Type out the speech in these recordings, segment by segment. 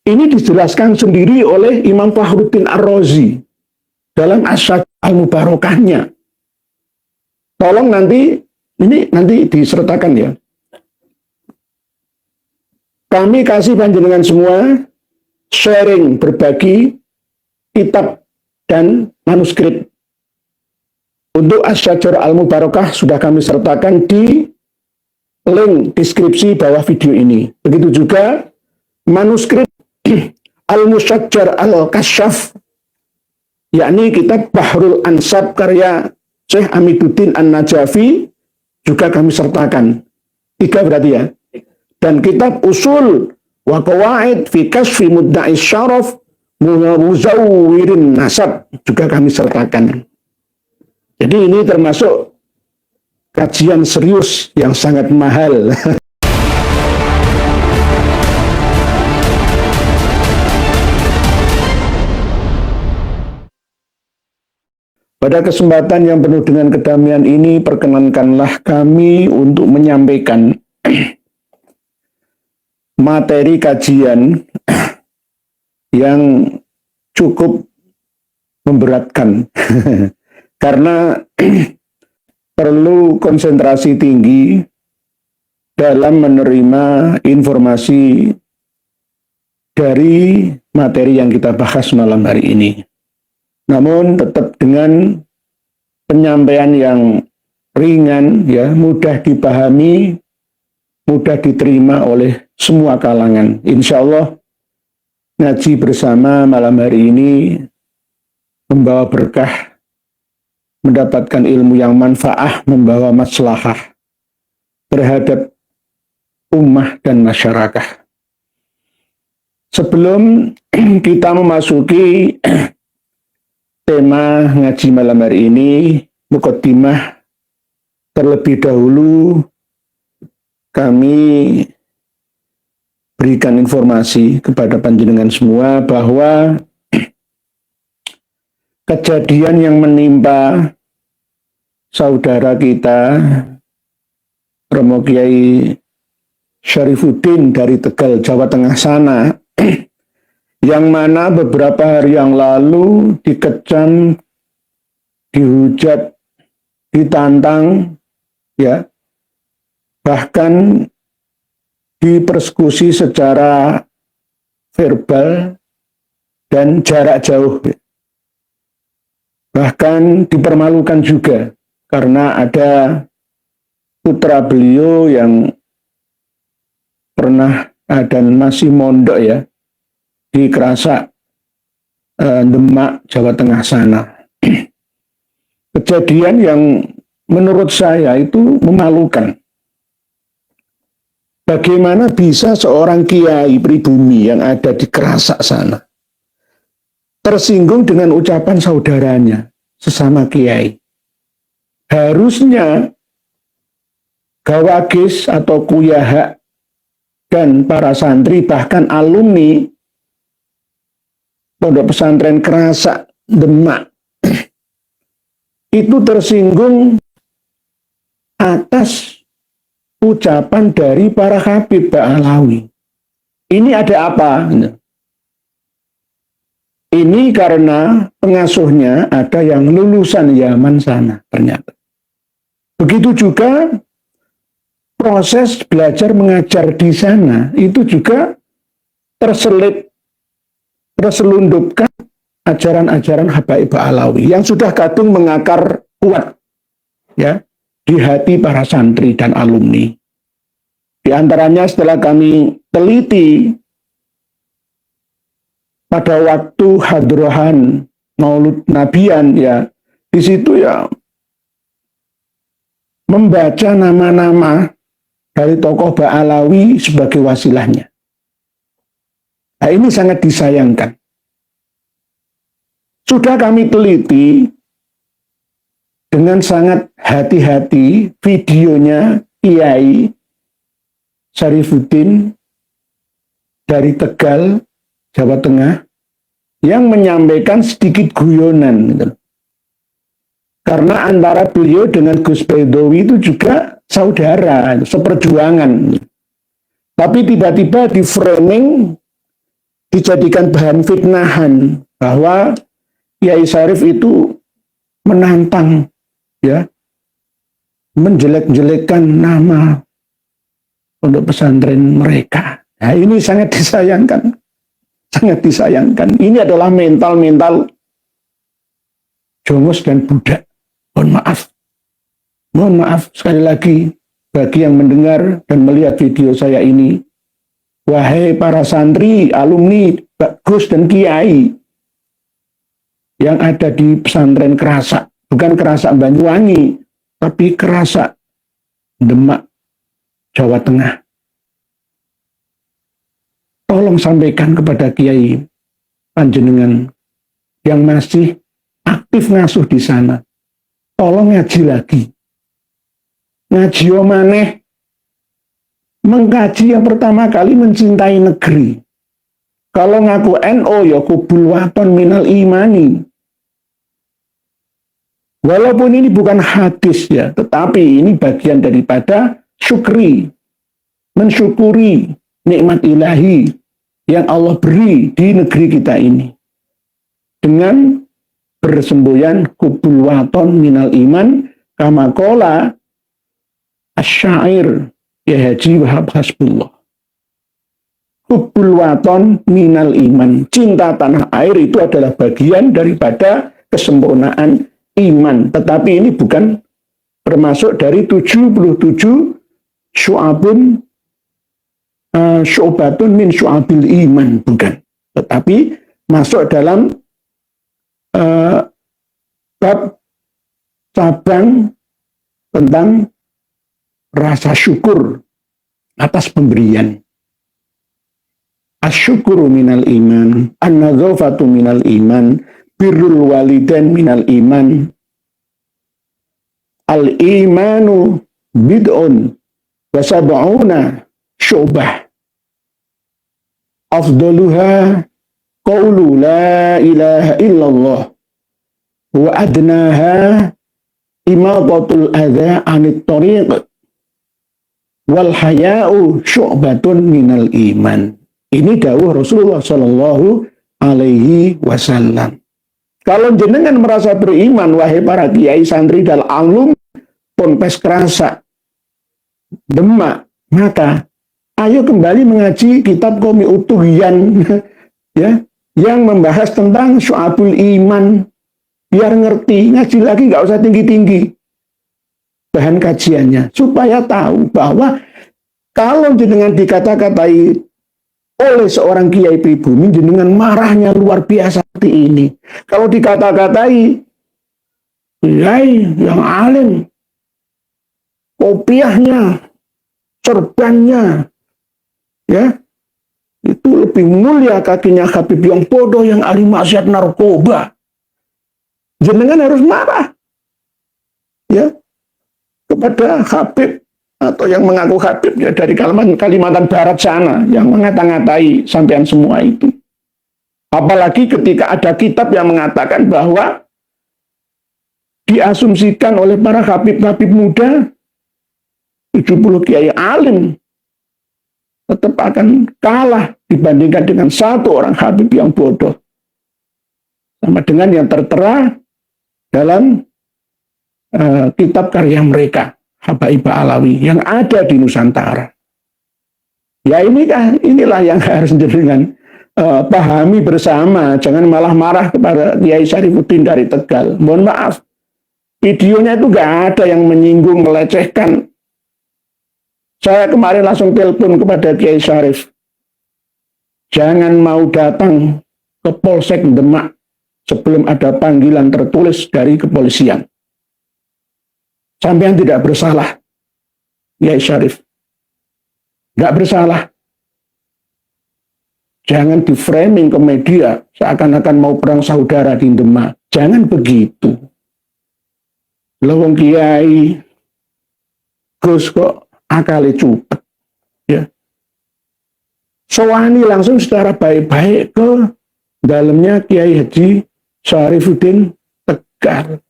Ini dijelaskan sendiri oleh Imam Fakhruddin Ar-Razi dalam Asyad Al-Mubarakahnya. Tolong nanti disertakan ya. Kami kasih panjenengan semua sharing, berbagi kitab dan manuskrip. Untuk Asy-Syajarah Al-Mubarakah sudah kami sertakan di link deskripsi bawah video ini. Begitu juga manuskrip Al-Musyajjar Al-Kasyaf, yakni kitab Bahrul Ansab karya Syekh Amiduddin An-Najafi, juga kami sertakan. 3 berarti ya. Dan kitab Usul wa Qawaid fi Kasfi Mudda'is Syaraf Muzawwirin Nasab juga kami sertakan. Jadi ini termasuk kajian serius yang sangat mahal. Pada kesempatan yang penuh dengan kedamaian ini, perkenankanlah kami untuk menyampaikan materi kajian yang cukup memberatkan karena perlu konsentrasi tinggi dalam menerima informasi dari materi yang kita bahas malam hari ini. Namun tetap dengan penyampaian yang ringan, ya, mudah dipahami, mudah diterima oleh semua kalangan. Insya Allah ngaji bersama malam hari ini membawa berkah, mendapatkan ilmu yang manfaat, membawa maslahah terhadap ummah dan masyarakat. Sebelum kita memasuki tema ngaji malam hari ini, muqaddimah terlebih dahulu kami berikan informasi kepada panjenengan semua bahwa kejadian yang menimpa saudara kita Romo Kiai Syarifuddin dari Tegal, Jawa Tengah sana, yang mana beberapa hari yang lalu dikecam, dihujat, ditantang, ya, bahkan dipersekusi secara verbal dan jarak jauh. Bahkan dipermalukan juga karena ada putra beliau yang pernah dan masih mondok, ya, di Kerasak, Demak, Jawa Tengah sana. Kejadian yang menurut saya itu memalukan. Bagaimana bisa seorang kiai pribumi yang ada di Kerasak sana tersinggung dengan ucapan saudaranya sesama kiai? Harusnya gawagis atau kuyaha dan para santri, bahkan alumni Pondok Pesantren Kerasak Demak itu tersinggung atas ucapan dari para Habib Ba'alawi. Ini ada apa? Ini karena pengasuhnya ada yang lulusan Yaman sana ternyata. Begitu juga proses belajar mengajar di sana itu juga terselundupkan ajaran-ajaran Habaib Ba'alawi yang sudah kadung mengakar kuat, ya, di hati para santri dan alumni. Di antaranya setelah kami teliti pada waktu hadrohan Maulud Nabian, ya, di situ ya membaca nama-nama dari tokoh Ba'alawi sebagai wasilahnya. Nah, ini sangat disayangkan. Sudah kami teliti dengan sangat hati-hati videonya Kiai Syarifuddin dari Tegal, Jawa Tengah, yang menyampaikan sedikit guyonan, gitu. Karena antara beliau dengan Gus Baidowi itu juga saudara, seperjuangan. Tapi tiba-tiba di framing dijadikan bahan fitnahan bahwa Kiai Syarif itu menantang, ya, menjelek-jelekkan nama pondok pesantren mereka. Nah, ini sangat disayangkan, sangat disayangkan. Ini adalah mental-mental jongos dan budak. Mohon maaf sekali lagi bagi yang mendengar dan melihat video saya ini. Wahai para santri, alumni, Gus dan Kiai yang ada di pesantren Kerasak, bukan Kerasak Banyuwangi, tapi Kerasak Demak, Jawa Tengah. Tolong sampaikan kepada Kiai panjenengan yang masih aktif ngasuh di sana. Tolong ngaji lagi. Ngaji maneh. Mengkaji yang pertama kali mencintai negeri. Kalau ngaku NO ya kubul waton minal imani. Walaupun ini bukan hadis ya, tetapi ini bagian daripada syukri. Mensyukuri nikmat ilahi yang Allah beri di negeri kita ini. Dengan bersemboyan kubul waton minal iman kama qala asyair ya Haji Wahab Hasbullah. Hubbul waton minal iman. Cinta tanah air itu adalah bagian daripada kesempurnaan iman. Tetapi ini bukan termasuk dari 77 syu'abun syu'batun min syu'abil iman. Bukan. Tetapi masuk dalam bab cabang tentang rasa syukur atas pemberian. Asyukuru minal iman, an-nadzafatu minal iman, birrul walidain minal iman. Al-imanu bid'un wa sab'una syu'bah. Afdaluha qawlu la ilaha illallah wa adnaha imatatul adha anit tariq wal haya'u syu'batun minal iman. Ini dawuh Rasulullah Shallallahu Alaihi Wasallam. Kalau jenengan merasa beriman, wahai para kiai santri dan alum Ponpes Kerasak Demak, maka ayo kembali mengaji kitab Qomi Utuhyan ya, yang membahas tentang syu'abul iman, biar ngerti, ngaji lagi nggak usah tinggi-tinggi bahan kajiannya, supaya tahu bahwa kalau jenengan dikata-katai oleh seorang kiai pribumi, jenengan marahnya luar biasa seperti ini. Kalau dikata-katai kiai yang alim, kopiahnya, serbannya, ya, itu lebih mulia kakinya Habib yang bodoh, yang ahli maksiat narkoba. Jenengan harus marah, ya, kepada Habib atau yang mengaku Habib ya dari Kalimantan Barat sana yang mengata-ngatai sampean semua itu. Apalagi ketika ada kitab yang mengatakan bahwa diasumsikan oleh para Habib-Habib muda 70 kiai alim tetap akan kalah dibandingkan dengan satu orang Habib yang bodoh. Sama dengan yang tertera dalam kitab karya mereka, Habaib Alawi, yang ada di Nusantara. Ya inilah yang harus dengan pahami bersama. Jangan malah marah kepada Kiai Syarifuddin dari Tegal. Mohon maaf, videonya itu nggak ada yang menyinggung, melecehkan. Saya kemarin langsung telepon kepada Kiai Syarif. Jangan mau datang ke Polsek Demak sebelum ada panggilan tertulis dari kepolisian. Sampean tidak bersalah, Kiai Syarif. Tidak bersalah. Jangan di framing ke media seakan-akan mau perang saudara di Demak. Jangan begitu. Lawang Kiai Gus kok akali cupet. Ya. Sowani langsung secara baik-baik ke dalamnya Kiai Haji Syarifuddin Tegal.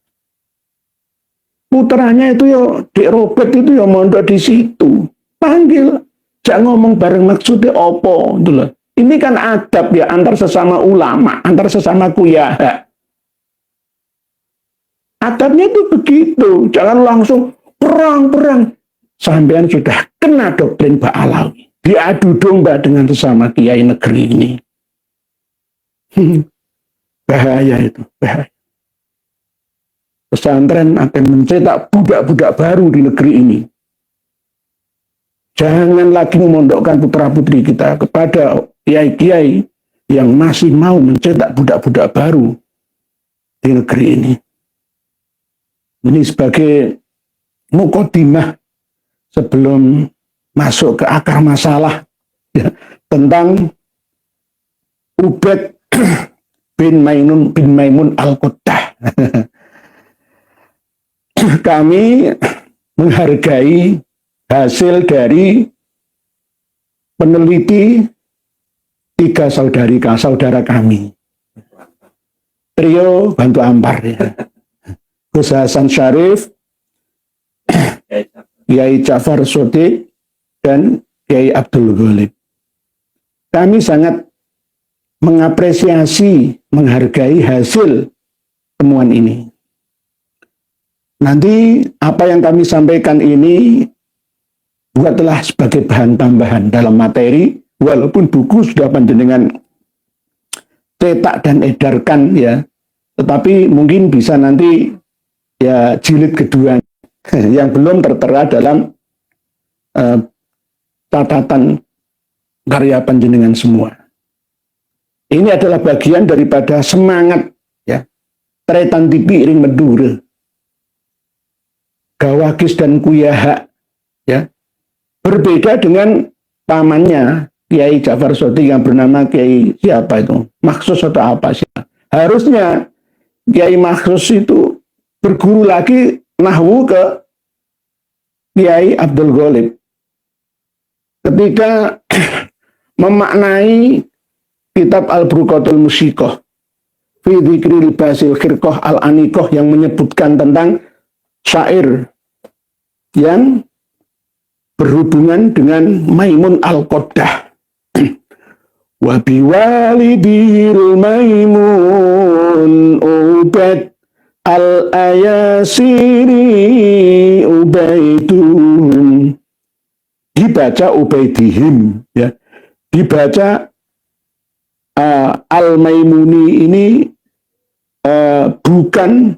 Putranya itu ya, Dik Robert itu ya mondok di situ. Panggil, jangan ngomong bareng maksudnya opo, gitu loh. Ini kan adab ya antar sesama ulama, antar sesama kuyaha. Adabnya itu begitu, jangan langsung perang-perang. Sampean sudah kena doktrin Ba'alawi. Diadu domba dengan sesama kiai negeri ini. Bahaya itu, bahaya. Pesantren akan mencetak budak-budak baru di negeri ini. Jangan lagi memondokkan putra-putri kita kepada kiai-kiai yang masih mau mencetak budak-budak baru di negeri ini. Ini sebagai mukodimah sebelum masuk ke akar masalah ya, tentang Ubaid bin Maimun Al-Quddah. Kami menghargai hasil dari peneliti 3 saudara kami. Trio Bantu Ampar ya. Gus Hasan Syarif, Kiai Ja'far Shodiq, dan Kiai Abdul Ghalib. Kami sangat mengapresiasi, menghargai hasil temuan ini. Nanti apa yang kami sampaikan ini buatlah sebagai bahan tambahan dalam materi, walaupun buku sudah panjenengan cetak dan edarkan ya, tetapi mungkin bisa nanti ya jilid kedua yang belum tertera dalam catatan karya panjenengan semua. Ini adalah bagian daripada semangat ya tretan tipi iring medure Gawakis dan Kuyaha ya berbeda dengan pamannya Kiai Ja'far Shodiq yang bernama Kiai siapa itu Maksus atau apa sih. Harusnya Kiai Maksus itu berguru lagi nahwu ke Kiai Abdul Ghalib ketika memaknai kitab Al-Burqatul Musiqah fi dzikril basil khirqah al-aniqah yang menyebutkan tentang syair yang berhubungan dengan Maimun Al-Quddah. Wa biwalidil Maimun Ubaid Al-Ayasiri Ubaidun. Dibaca Ubaidihim ya. Dibaca Al-Maimuni ini bukan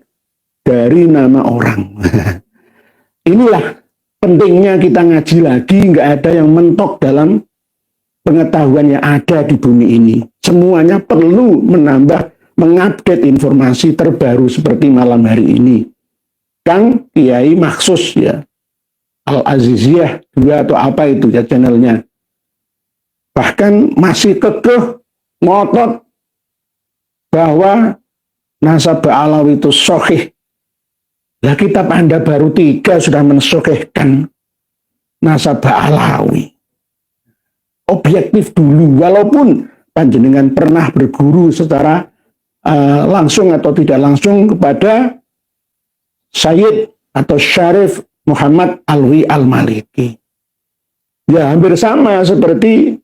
dari nama orang. Inilah pentingnya kita ngaji lagi, nggak ada yang mentok dalam pengetahuan yang ada di bumi ini. Semuanya perlu menambah, mengupdate informasi terbaru seperti malam hari ini. Kang Kiai Maksus ya, Al-Aziziyah juga atau apa itu ya channelnya. Bahkan masih kekeh ngotot bahwa nasab Ba'alawi itu sahih. Lah kitab Anda baru 3 sudah mensahihkan nasab Ba'alawi. Objektif dulu, walaupun panjenengan pernah berguru secara langsung atau tidak langsung kepada Sayyid atau Syarif Muhammad Alwi Al-Maliki. Ya hampir sama seperti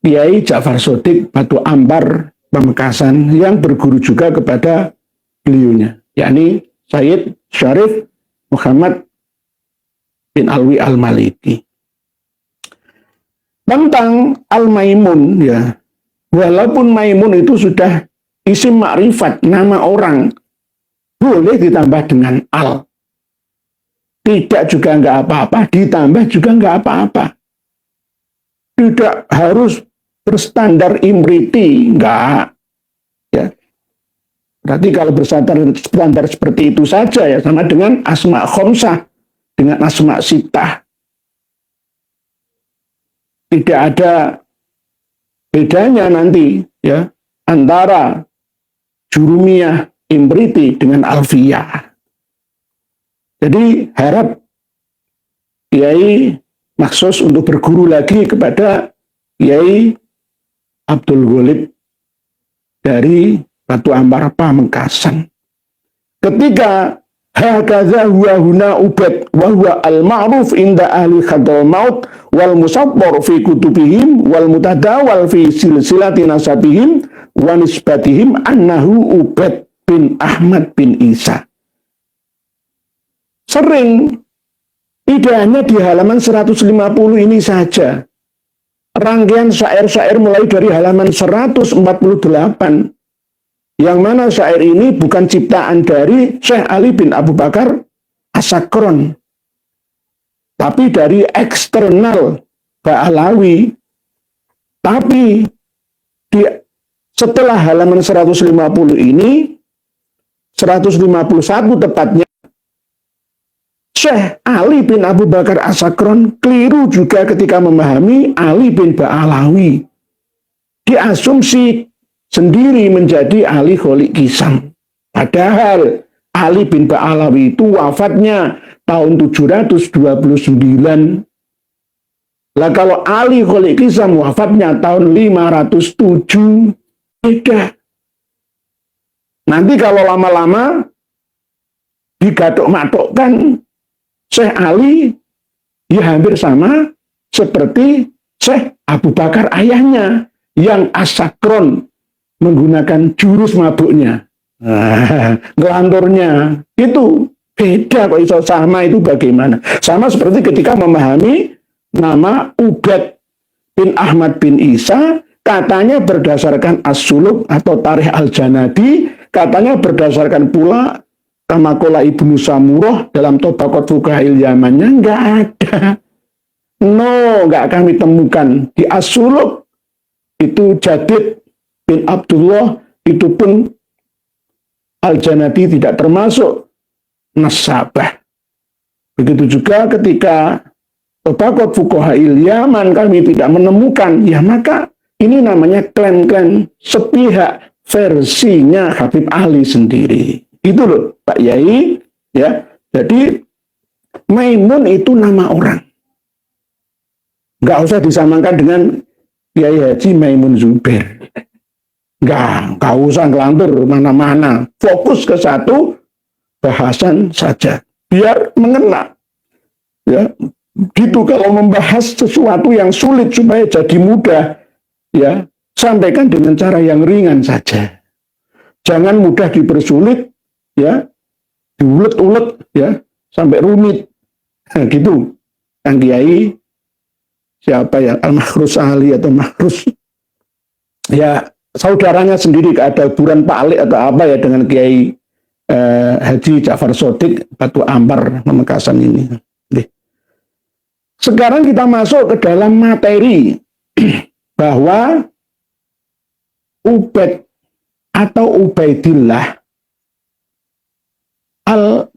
Kiai Ja'far Shodiq Batu Ampar Pamekasan yang berguru juga kepada beliaunya, yakni Sayyid Syarif Muhammad bin Alwi Al-Maliki. Tentang Al-Maimun ya, walaupun Maimun itu sudah isim makrifat, nama orang, boleh ditambah dengan al. Tidak juga nggak apa-apa, ditambah juga nggak apa-apa. Tidak harus berstandar imriti, enggak. Ya. Berarti kalau berstandar seperti itu saja ya, sama dengan asma khomsah, dengan asma sitah. Tidak ada bedanya nanti ya antara jurumiyah imriti dengan alfiyah. Jadi harap Kiai Maksus untuk berguru lagi kepada Kiai Abdul Ghalib dari Batu Ampar Pamekasan. Ketika Hakadha huwa huna Ubaid wa huwa al-ma'ruf inda ahli khadral maut wal musabbor fi kutubihim wal mutadawal fi silsilati nasabihim wa nisbatihim annahu Ubaid bin Ahmad bin Isa. Sering, tidak hanya di halaman 150 ini saja. Rangkaian syair-syair mulai dari halaman 148 yang mana syair ini bukan ciptaan dari Syekh Ali bin Abu Bakar As-Sakron, tapi dari eksternal Ba'alawi. Tapi setelah halaman 150 ini, 151 tepatnya, Syekh Ali bin Abu Bakar As-Sakron keliru juga ketika memahami Ali bin Ba'alawi. Diasumsi sendiri menjadi Ali Kholik Kisam. Padahal Ali bin Ba'alawi itu wafatnya tahun 729. Lah kalau Ali Kholik Kisam wafatnya tahun 507, beda. Nanti kalau lama-lama digadok-madokkan, Syekh Ali ya hampir sama seperti Syekh Abu Bakar ayahnya yang As-Sakron menggunakan jurus mabuknya, ngelanturnya. Itu beda kok iso sama, itu bagaimana? Sama seperti ketika memahami nama Ubaid bin Ahmad bin Isa, katanya berdasarkan As-Suluk atau Tarikh Al-Janadi, katanya berdasarkan pula Kamakola Ibnu Samurah dalam Tobaqat Fuqaha'il Yamannya, enggak ada. No, enggak kami temukan. Di As-Suluk itu Jadid bin Abdullah, itu pun Al-Janadi tidak termasuk nasabah. Begitu juga ketika Tobaqat Fuqaha'il Yaman kami tidak menemukan, ya maka ini namanya klaim-klaim sepihak versinya Habib Ali sendiri. Itu loh Pak Yai, ya. Jadi Maimun itu nama orang. Nggak usah disamakan dengan Kiai Haji Maimun Zubair. Nggak usah ngelantur mana-mana. Fokus ke satu bahasan saja. Biar mengena. Ya, gitu kalau membahas sesuatu yang sulit supaya jadi mudah, ya, sampaikan dengan cara yang ringan saja. Jangan mudah dipersulit, ya, diulet-ulet, ya, sampai rumit. Nah, gitu. Kang Kiai, siapa yang Al-Mahrus Ali atau Mahrus, ya, saudaranya sendiri ada buran Pak Ali atau apa ya dengan Kiai Haji Ja'far Shodiq Batu Ampar Pamekasan ini. Sekarang kita masuk ke dalam materi bahwa Ubaid atau Ubaidillah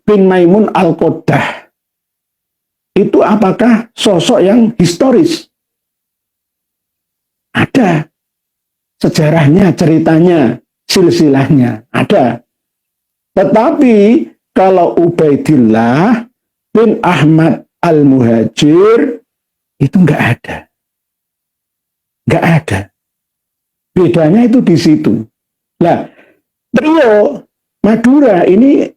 bin Maimun Al-Qoddah itu apakah sosok yang historis? Ada sejarahnya, ceritanya, silsilahnya, ada. Tetapi kalau Ubaidillah bin Ahmad Al-Muhajir itu nggak ada. Nggak ada. Bedanya itu di situ. Nah, trio Madura ini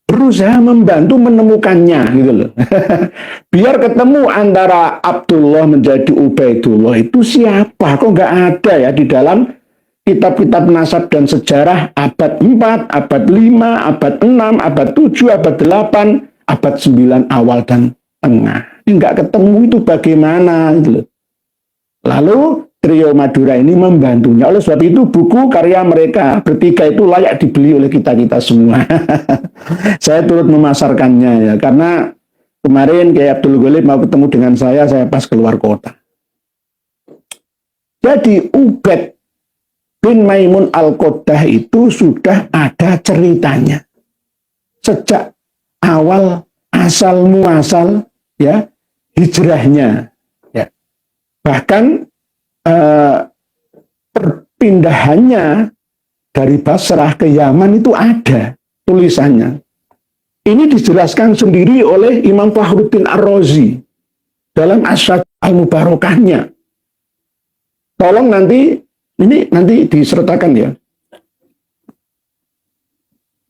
berusaha membantu menemukannya gitu loh. Biar ketemu antara Abdullah menjadi Ubaidullah itu siapa? Kok nggak ada ya di dalam kitab-kitab nasab dan sejarah abad 4, abad 5, abad 6, abad 7, abad 8, abad 9 awal dan tengah. Ini nggak ketemu itu bagaimana gitu loh. Lalu trio Madura ini membantunya. Oleh sebab itu buku karya mereka bertiga itu layak dibeli oleh kita-kita semua. Saya turut memasarkannya ya, karena kemarin Kiai Abdul Ghalib mau ketemu dengan saya pas keluar kota. Jadi Ubaid bin Maimun Al-Qoddah itu sudah ada ceritanya. Sejak awal asal muasal ya hijrahnya. Ya. Bahkan perpindahannya dari Basrah ke Yaman itu ada tulisannya. Ini dijelaskan sendiri oleh Imam Fakhruddin Ar-Razi dalam Asyad Al-Mubarakahnya. Tolong nanti disertakan ya.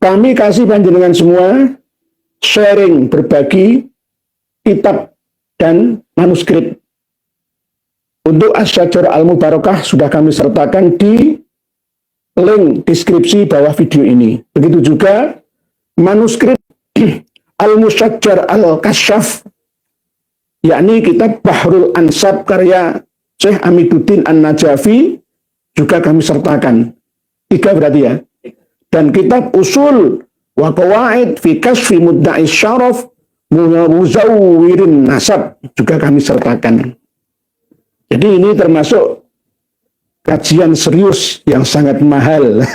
Kami kasih panjenengan semua sharing, berbagi kitab dan manuskrip. Untuk Asy-Syajarah Al-Mubarakah sudah kami sertakan di link deskripsi bawah video ini. Begitu juga manuskrip Al-Musyajjar Al-Kasyaf, yakni kitab Bahrul Ansab karya Syekh Amiduddin An-Najafi, juga kami sertakan. 3 berarti ya. Dan kitab Usul wa Qawaid fi Kasfi Mudda'i Syaraf Muzawwirin Nasab juga kami sertakan. Jadi ini termasuk kajian serius yang sangat mahal.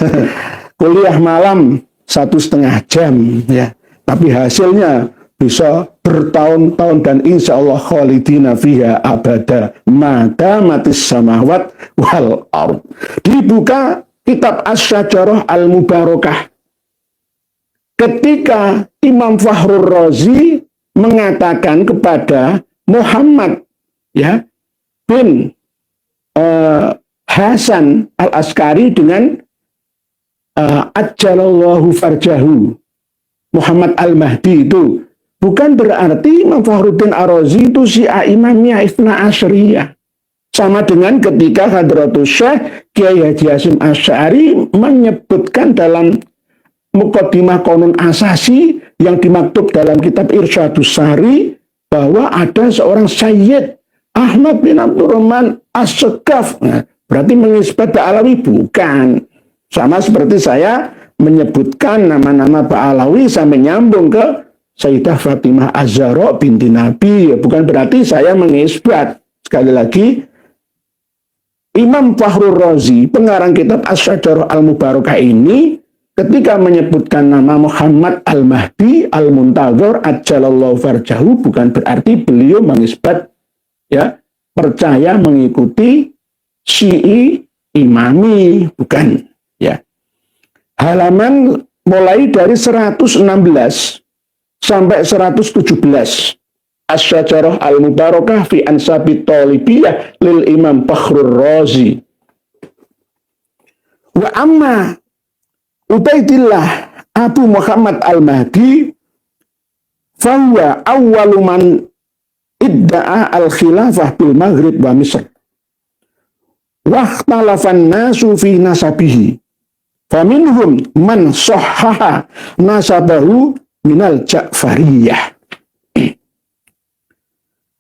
Kuliah malam 1,5 jam ya. Tapi hasilnya bisa bertahun-tahun dan insya Allah khalidina fiha abada mata matis samawat wal ard. Dibuka kitab Asy-Syajarah Al-Mubarakah. Ketika Imam Fakhrur Razi mengatakan kepada Muhammad ya bin Hasan Al-Askari dengan Ajjalallahu farjahu Muhammad Al-Mahdi itu bukan berarti Imam Fakhruddin Ar-Razi itu Syiah Imamiyah Itsna Asyariyah. Sama dengan ketika Hadratus Syekh Kiai Haji Hasyim Asy'ari menyebutkan dalam Muqaddimah Qanun Asasi yang dimaktub dalam kitab Irsyadus Sari bahwa ada seorang Sayyid Ahmad bin Abdurrahman As-Segaf. Nah, berarti mengisbat Ba'alawi? Bukan. Sama seperti saya menyebutkan nama-nama Ba'alawi sampai nyambung ke Sayyidah Fatimah Az-Zahra binti Nabi. Bukan berarti saya mengisbat. Sekali lagi, Imam Fakhrur Razi, pengarang kitab Asy-Syajarah Al-Mubarakah ini, ketika menyebutkan nama Muhammad Al-Mahdi Al-Muntadzar Ajjalallahu farjahu, bukan berarti beliau mengisbat ya percaya mengikuti Syi'i Imami, bukan ya. Halaman mulai dari 116 sampai 117 Asy-Syajarah Al-Mubarakah fi Ansabit Talibiyah lil Imam Fakhrur Razi. Wa amma Ubaidillah Abu Muhammad Al-Mahdi fahuwa awwalu man idda'a al-khilafah bil Maghrib wa Misr. Wa ikhtalafan nasu fi nasabihi. Faminhum man sahhaha nasabahu minal Ja'fariyah.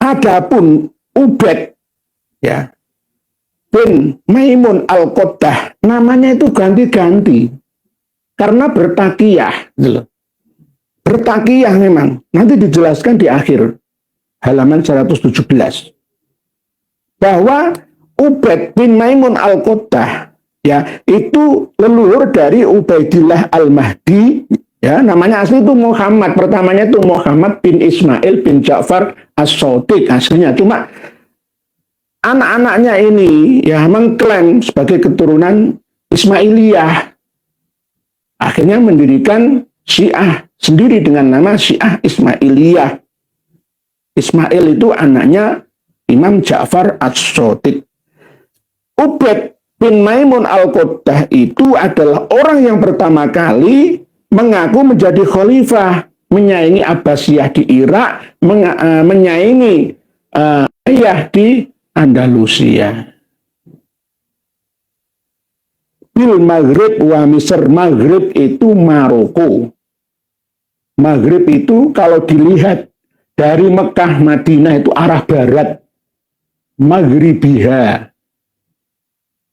Adapun Ubaid ya bin Maimun Al-Qoddah, namanya itu ganti-ganti karena bertakiyah gitu. Bertakiyah memang, nanti dijelaskan di akhir halaman 117 bahwa Ubaid bin Maimun Al-Qoddah ya itu leluhur dari Ubaidillah Al-Mahdi ya, namanya asli itu Muhammad, pertamanya itu Muhammad bin Ismail bin Ja'far As-Shadiq aslinya, cuma anak-anaknya ini ya mengklaim sebagai keturunan Ismailiyah, akhirnya mendirikan Syiah sendiri dengan nama Syiah Ismailiyah. Ismail itu anaknya Imam Ja'far As-Shadiq. Ubaid bin Maimun Al-Qoddah itu adalah orang yang pertama kali mengaku menjadi khalifah, menyaingi Abbasiyah di Irak, menyaingi Ayah di Andalusia. Bil Maghrib wa Misr, Maghrib itu Maroko. Maghrib itu kalau dilihat dari Mekah Madinah itu arah barat. Maghribiha.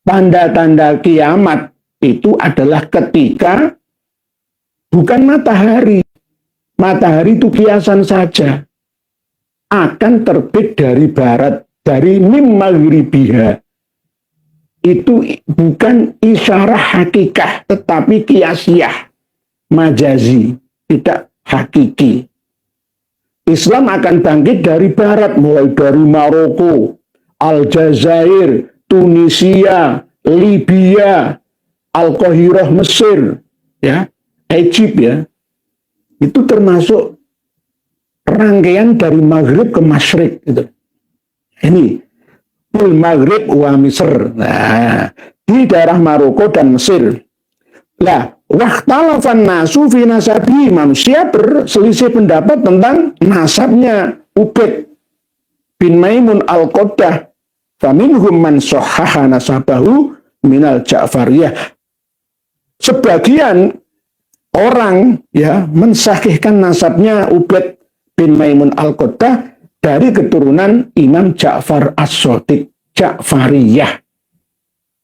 Tanda-tanda kiamat itu adalah ketika bukan matahari. Matahari itu kiasan saja. Akan terbit dari barat, dari mim maghribiha. Itu bukan isyarah hakikah, tetapi kiasiyah, majazi, tidak hakiki. Islam akan bangkit dari barat, mulai dari Maroko, Aljazair, Tunisia, Libya, Al-Qahirah, Mesir, ya, Egypt ya. Itu termasuk rangkaian dari Maghrib ke Masyrik gitu. Ini bil Maghrib wa Misr. Nah, di daerah Maroko dan Mesir. Nah, Wahtalafan nasu fi nasabi, manusia berselisih pendapat tentang nasabnya Ubaid bin Maimun al-Qaddah. Faminhum man sahhaha nasabahu minal Ja'fariyah. Sebagian orang ya mensahihkan nasabnya Ubaid bin Maimun al-Qaddah dari keturunan Imam Ja'far as-Shadiq, Ja'fariyah.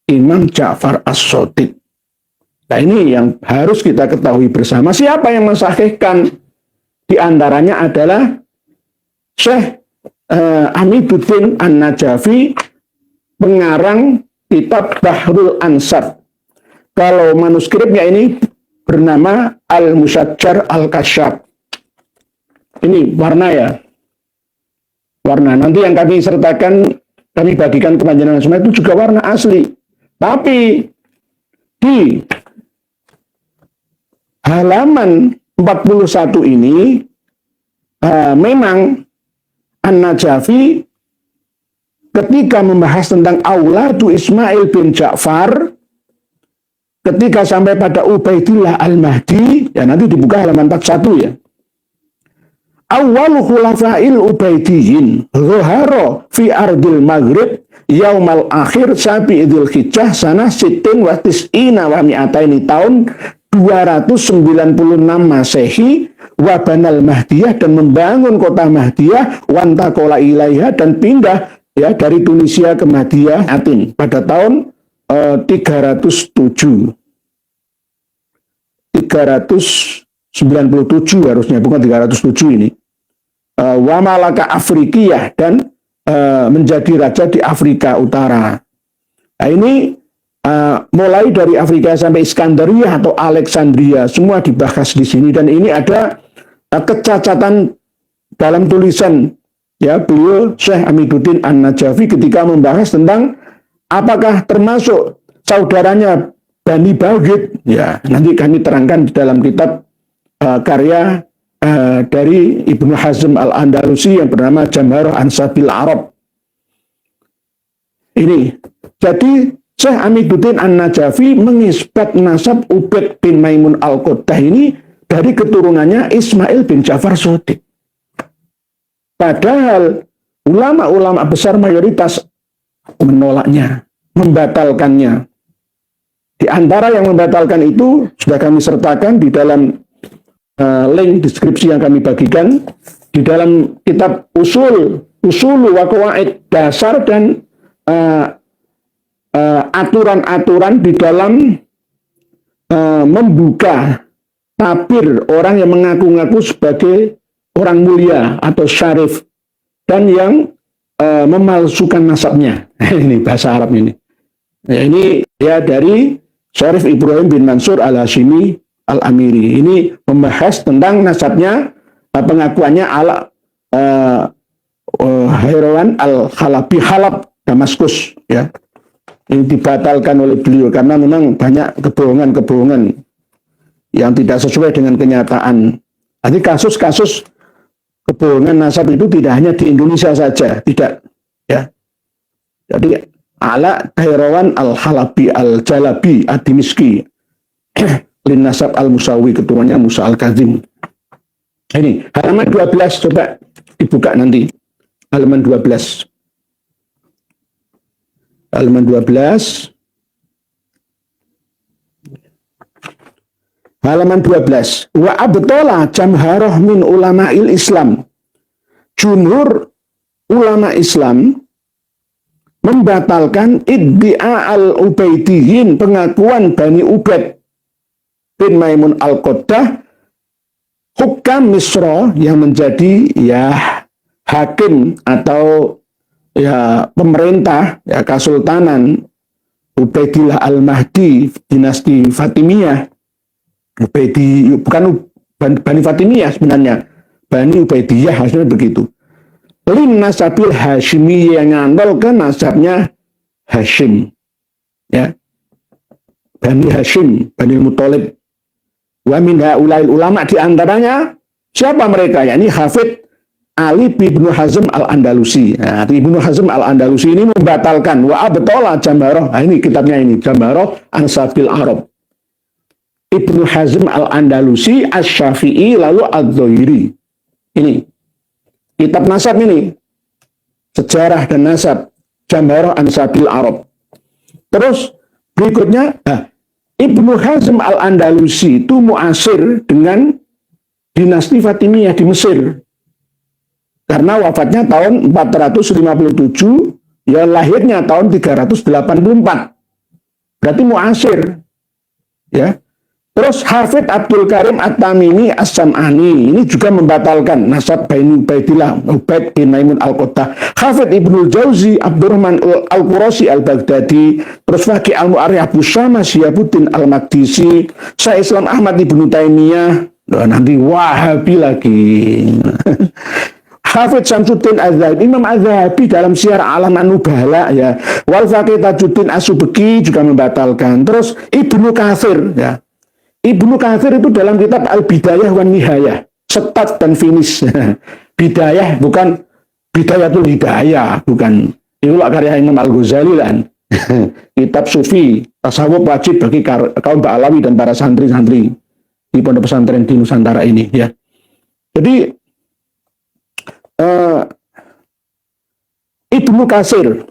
Imam Ja'far as-Shadiq. Nah, ini yang harus kita ketahui bersama. Siapa yang mensahihkan? Di antaranya adalah Syekh Amiduddin An-Najafi, pengarang kitab Bahrul Ansab. Kalau manuskripnya ini bernama Al-Musajjar Al-Kasyaf. Ini warna ya. Warna. Nanti yang kami sertakan, kami bagikan ke panjenengan semua itu juga warna asli. Tapi di halaman 41 ini memang An-Najafi ketika membahas tentang Auladu Ismail bin Ja'far, ketika sampai pada Ubaidillah Al-Mahdi, ya nanti dibuka halaman 41 ya. Awwalu khulafa'il Ubaidiyin zuhara fi ardil Maghrib yaumal akhir sabi idul hijjah sanah sitin wa tis'ina wa mi'ataini tahun 296 Masehi wa banal Mahdiyah, dan membangun kota Mahdiyah, wantakola ilaiha, dan pindah ya dari Tunisia ke Mahdiyah Atin pada tahun 397 harusnya, bukan 307 ini. Wa malaka Afrikiyah, dan menjadi raja di Afrika Utara. Nah, ini mulai dari Afrika sampai Iskandaria atau Alexandria, semua dibahas di sini. Dan ini ada kecacatan dalam tulisan ya beliau Syekh Amiduddin An-Najafi ketika membahas tentang apakah termasuk saudaranya Bani Baghid. Ya, nanti kami terangkan di dalam kitab karya dari Ibnu Hazm Al-Andalusi yang bernama Jamharah Ansabil Arab. Ini jadi Syekh Amiduddin An-Najafi mengisbat nasab Ubaid bin Maimun al-Qaddah ini dari keturunannya Ismail bin Ja'far Shadiq. Padahal ulama-ulama besar mayoritas menolaknya, membatalkannya. Di antara yang membatalkan itu sudah kami sertakan di dalam link deskripsi yang kami bagikan di dalam kitab usul wa qawaid, dasar dan aturan-aturan di dalam membuka tabir orang yang mengaku-ngaku sebagai orang mulia atau syarif dan yang memalsukan nasabnya. Ini bahasa Arab ini. Ya, ini ya dari Syarif Ibrahim bin Mansur Al-Hashimi Al-Amiri. Ini membahas tentang nasabnya, pengakuannya ala Hairawan Al-Halabi, Halab, Damaskus. Ya. Ini dibatalkan oleh beliau karena memang banyak kebohongan-kebohongan yang tidak sesuai dengan kenyataan. Jadi kasus-kasus kebohongan nasab itu tidak hanya di Indonesia saja, tidak. Ya. Jadi ala Hairawan Al-Halabi Al-Jalabi Ad-Dimiski Lin Nasab Al-Musawi, keturunannya Musa Al-Kazim. Ini halaman 12, coba dibuka nanti. Halaman 12. Halaman 12. Halaman 12. Wa abtola jamharah min ulama'il Islam. Jumhur ulama Islam membatalkan iddia al-Ubaidiyin, pengakuan Bani Ubaid bin Maimun al-Qaddah, hukam Misra, yang menjadi ya hakim atau ya pemerintah, ya kesultanan Ubaidillah Al-Mahdi, dinasti Fatimiyah. Bukan Bani Fatimiyah sebenarnya, Bani Ubaidiyah hasilnya begitu. Lin nasabil Hashimi, yang ngandol ke nasabnya Hashim, ya Bani Hashim, Bani Muthalib. Wa min haulail ulama, di antaranya siapa mereka? Ya, ini Hafidh Ali bin Hazm Al-Andalusi. Nah, Ibnu Hazm Al-Andalusi ini membatalkan wa abtola jamharah. Nah, ini kitabnya ini, Jamharah Ansabil Arab. Ibnu Hazm al-Andalusi, Asy-Syafi'i, lalu Adz-Dzairi. Ini kitab nasab ini, sejarah dan nasab Jamharah Ansabil Arab. Terus berikutnya, Ibnu Hazm al-Andalusi itu muasir dengan dinasti Fatimiyah di Mesir. Karena wafatnya tahun 457, ya lahirnya tahun 384. Berarti muasir. Ya. Terus Hafidz Abdul Karim At-Tamimi As-Sam'ani ini juga membatalkan nasab Bani Ubaidillah Ubaid bin Maimun Al-Qattah. Hafidz Ibnul Jauzi Abdurrahman Al-Qurasi Al-Baghdadi, terus Faqih Al-Mu'arrikh Abu Syama Syihabuddin Al-Maqdisi, Syekh Islam Ahmad Ibnu Taimiyah, nanti Wahabi lagi. Hafidz Syamsuddin Az-Zahabi, Imam Az-Zahabi dalam Syiar A'lam An-Nubala, ya. Wal Faqih Tajuddin As-Subki juga membatalkan. Terus Ibnu Katsir, ya. Ibnu Katsir itu dalam kitab Al-Bidayah wan Nihayah, start dan finish. Bidayah bukan Bidayatul Hidayah, bukan. Itu karya Imam Al-Ghazali kan. Kitab sufi, tasawuf wajib bagi kaum Ba'alawi dan para santri-santri di pondok pesantren di Nusantara ini, ya. Jadi Ibnu Katsir,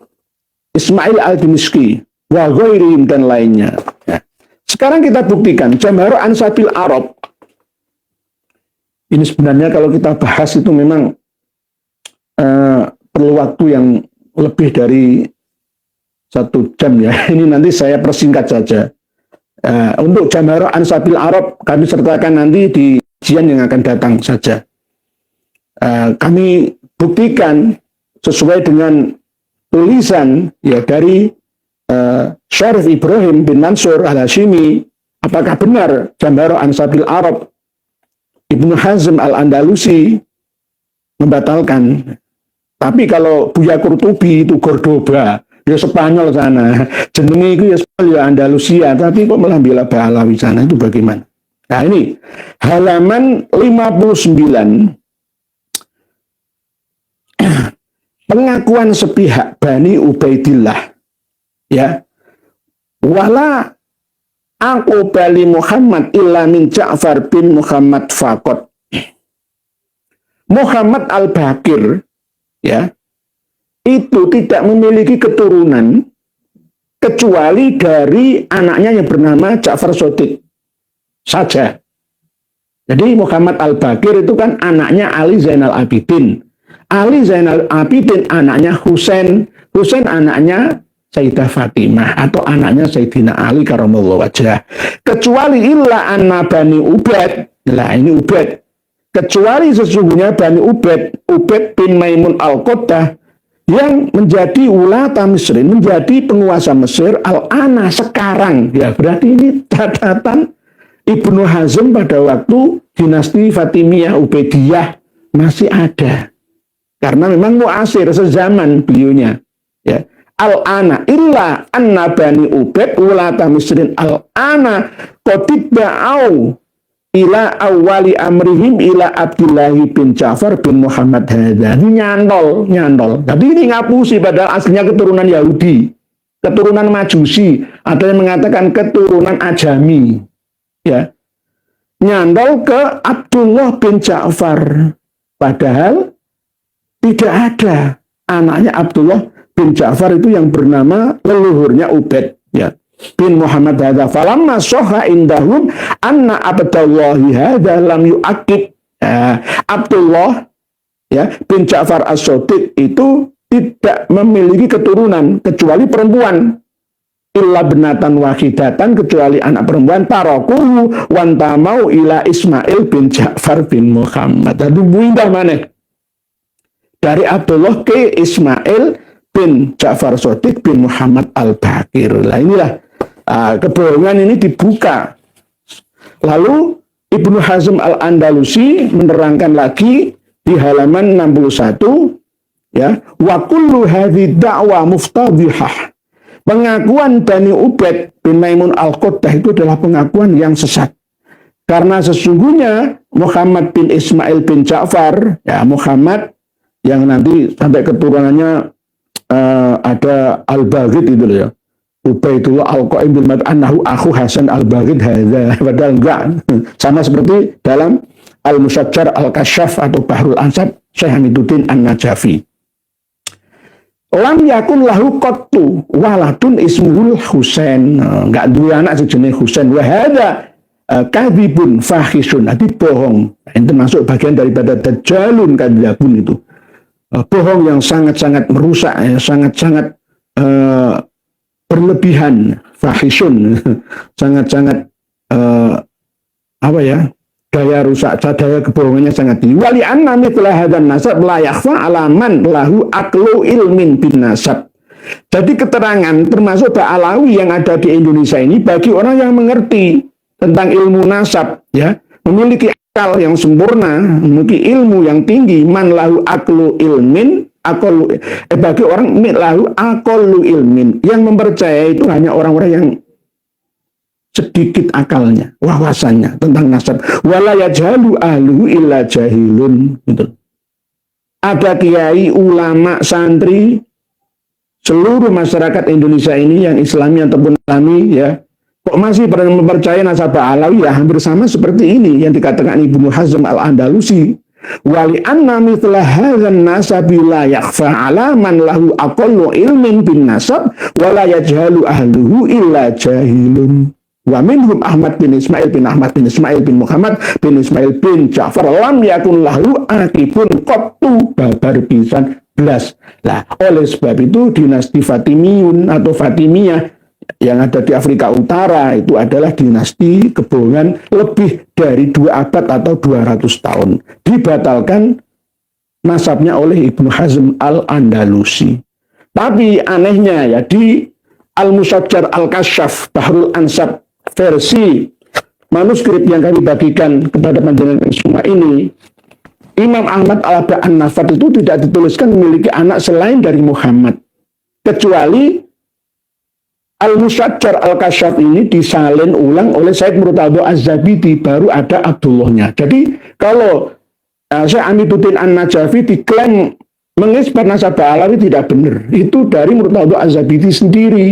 Ismail Al-Dimishqi, wa ghairihim dan lainnya. Ya. Sekarang kita buktikan Jamharah Ansabil Arab. Ini sebenarnya kalau kita bahas itu memang perlu waktu yang lebih dari 1 jam ya. Ini nanti saya persingkat saja. Untuk Jamharah Ansabil Arab kami sertakan nanti di kajian yang akan datang saja. Kami buktikan sesuai dengan tulisan ya dari Syarif Ibrahim bin Mansur Al-Hashimi, apakah benar Jamharah Ansabil Arab Ibnu Hazm al-Andalusi membatalkan. Tapi kalau Buya Qurtubi itu Cordoba, ya Spanyol sana, jenenge itu ya Spanyol ya Andalusia, tapi kok malah bela Ba'alawi sana, itu bagaimana? Nah ini halaman 59, pengakuan sepihak Bani Ubaidillah. Ya, wala aku bali Muhammad illa min Ja'far bin Muhammad faqat. Muhammad Al-Baqir, ya, itu tidak memiliki keturunan kecuali dari anaknya yang bernama Ja'far Shadiq saja. Jadi Muhammad Al-Baqir itu kan anaknya Ali Zainal Abidin. Ali Zainal Abidin anaknya Husain. Husain anaknya Sayyidah Fatimah atau anaknya Sayyidina Ali karamallahu wajhah. Kecuali illa anna Bani Ubaid. Nah ini Ubaid. Kecuali sesungguhnya Bani Ubaid, Ubaid bin Maimun Al-Qattah yang menjadi ulata Misrin, menjadi penguasa Mesir al-ana sekarang. Ya berarti ini catatan Ibnu Hazm pada waktu dinasti Fatimiyah Ubaidiyah masih ada. Karena memang muasir sezaman beliaunya. Ya. Al-ana illa anna Bani Ubaid ulata Misrin al-ana qatibba'au ila awali amrihim ila Abdullahi bin Ja'far bin Muhammad hadza. Ini nyantol. Tapi ini ngapusi padahal aslinya keturunan Yahudi, keturunan Majusi, ada yang mengatakan keturunan Ajami. Ya. Nyantol ke Abdullah bin Ja'far. Padahal tidak ada anaknya Abdullah bin Ja'far itu yang bernama leluhurnya Ubaid, ya, bin Muhammad hadza. Falamma sahha indahum anna Abdullahi hadza lam yu'aqib. Abdullah, ya, bin Ja'far As-Shadiq itu tidak memiliki keturunan kecuali perempuan. Illa benatan wahidatan, kecuali anak perempuan. Tarakuhu wantamau ila Ismail bin Ja'far bin Muhammad. Aduh indah mana? Dari Abdullah ke Ismail bin Ja'far Shadiq bin Muhammad Al-Baqir. Nah inilah kebohongan ini dibuka. Lalu Ibnu Hazm Al-Andalusi menerangkan lagi di halaman 61, ya, wa kullu hadhi da'wa muftadhihah. Pengakuan Bani Ubaid bin Maimun Al-Qattah itu adalah pengakuan yang sesat. Karena sesungguhnya Muhammad bin Ismail bin Ja'far, ya Muhammad yang nanti sampai keturunannya ada Al-Baghid itu ya. Ubaidullah Al-Qaim bil Mad annahu akhu Hasan Al-Baghid hadza. Padahal enggak. Sama seperti dalam Al-Musajjar Al-Kasyaf atau Bahrul Ansab Syekh Hamiduddin An-Najafi. Lam yakun lahu qattu waladun ismuhul Husain. Enggak duwe anak sejenis Husain. Wa hadza kadhibun fahisun. Itu bohong. Itu masuk bagian daripada dajjalun kadzabun itu. Bohong yang sangat-sangat merusak, sangat-sangat berlebihan, fahisun, sangat-sangat apa ya? Daya rusak, daya kebohongannya sangat tinggi. Wali anna mithla hadzal nasab la yakhfa ala man lahu aqlu ilmin bin nasab. Jadi keterangan termasuk Ba'alawi yang ada di Indonesia ini bagi orang yang mengerti tentang ilmu nasab, ya, memiliki akal yang sempurna, memiliki ilmu yang tinggi, man lahu aqlu ilmin, bagi orang lahu aqlu ilmin, yang mempercayai itu hanya orang-orang yang sedikit akalnya, wawasannya tentang nasab. Wala yajhalu ahluhu illa jahilun. Gitu. Ada kiai, ulama, santri, seluruh masyarakat Indonesia ini yang Islami ataupun Islami, ya, kok masih mempercayai nasab Ba'alawi, ya hampir sama seperti ini yang dikatakan Ibnu Hazm Al-Andalusi. Wali anna mithla hadzal nasabi la yakhfa ala man lahu aqallu ilmin bin nasab wala yajhalu ahluhu illa jahilun. Wa minhum Ahmad bin Ismail bin Ahmad bin Ismail bin Muhammad bin Ismail bin Ja'far lam yakun lahu akibun qattu babar pisan belas. Lah, oleh sebab itu dinasti Fatimiyun atau Fatimiyah yang ada di Afrika Utara itu adalah dinasti kebohongan lebih dari 2 abad atau 200 tahun. Dibatalkan nasabnya oleh Ibnu Hazm Al-Andalusi. Tapi anehnya ya di Al-Musajjar Al-Kasyaf Bahrul Ansab versi manuskrip yang kami bagikan kepada panjenengan semua ini, Imam Ahmad An-Nafat itu tidak dituliskan memiliki anak selain dari Muhammad, kecuali Al-Musajjar Al-Kasyaf ini disalin ulang oleh Said Murtadha Az-Zabidi, baru ada Abdullahnya. Jadi kalau Syekh Hamiduddin An-Najafi diklaim mengisbat nasab Ba'alawi tidak benar, itu dari Murtadha Az-Zabidi sendiri.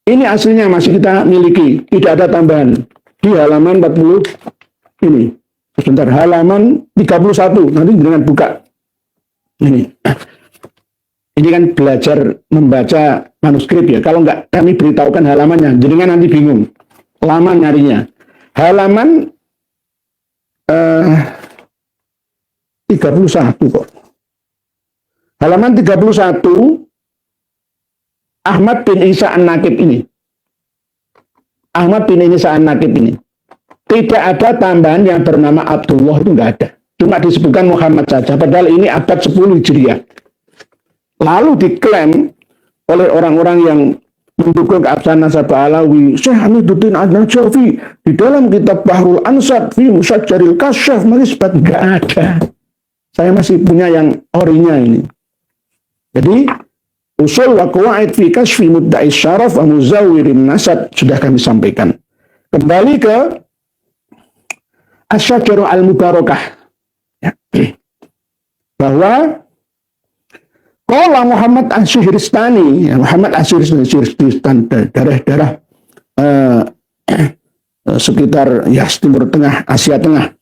Ini aslinya masih kita miliki, tidak ada tambahan. Di halaman 40 ini. Sebentar, halaman 31. Nanti dengan buka. Ini. Ini kan belajar membaca manuskrip ya. Kalau enggak kami beritahukan halamannya, jadi nanti bingung. Lama nyarinya. Halaman 31 kok. Halaman 31 Ahmad bin Isa An-Naqib ini. Ahmad bin Isa An-Naqib ini. Tidak ada tambahan yang bernama Abdullah, itu enggak ada. Cuma disebutkan Muhammad saja. Padahal ini abad 10 Hijriah. Lalu diklaim oleh orang-orang yang mendukung keabsahan nasab Ba'alawi, Syekh Hamiduddin An-Najafi di dalam kitab Bahrul Ansab fi Musajjaril Kasyaf mengisbat, enggak ada. Saya masih punya yang orinya ini. Jadi usul wa qawaid fi kasfi mudda'i syaraf wa muzawwirin nasab sudah kami sampaikan. Kembali ke Asy-Syajarah Al-Mubarakah, ya. Bahwa qala Muhammad Asy-Syihristani, ya, Muhammad Asy-Syihristani daerah-daerah sekitar ya Timur Tengah, Asia Tengah.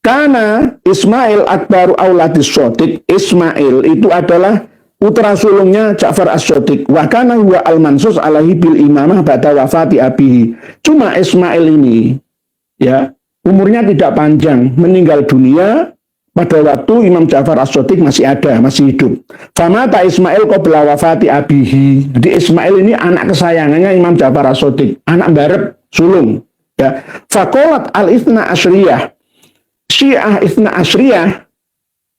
Karena Ismail akbaru auladis Shadiq, Ismail itu adalah putra sulungnya Ja'far As-Shadiq. Wa kana huwa al-mansus alaihi bil imamah ba'da wafati abihi. Cuma Ismail ini ya umurnya tidak panjang, meninggal dunia pada waktu Imam Ja'far As-Shadiq masih ada, masih hidup. Famata Ismail qabla wafati abihi. Jadi Ismail ini anak kesayangannya Imam Ja'far As-Shadiq, anak barep sulung. Ya. Faqalat al-Itsna Asyriyah, Syiah Itsna Asyriyah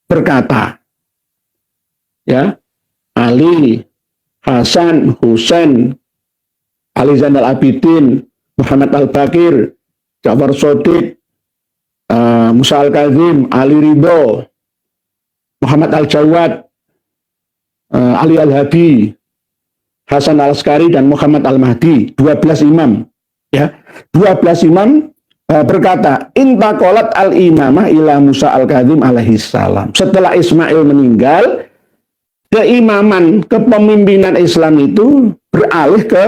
berkata, ya, Ali, Hasan, Husain, Ali Zainal Abidin, Muhammad Al-Baqir, Ja'far Shadiq, Musa Al-Kazim, Ali Ridho, Muhammad Al-Jawad, Ali Al-Hadi, Hasan Al-Askari, dan Muhammad Al-Mahdi, 12 imam. Ya, 12 imam berkata, intaqalat al-imamah ila Musa Al-Kazim alaihi salam. Setelah Ismail meninggal, keimaman, kepemimpinan Islam itu beralih ke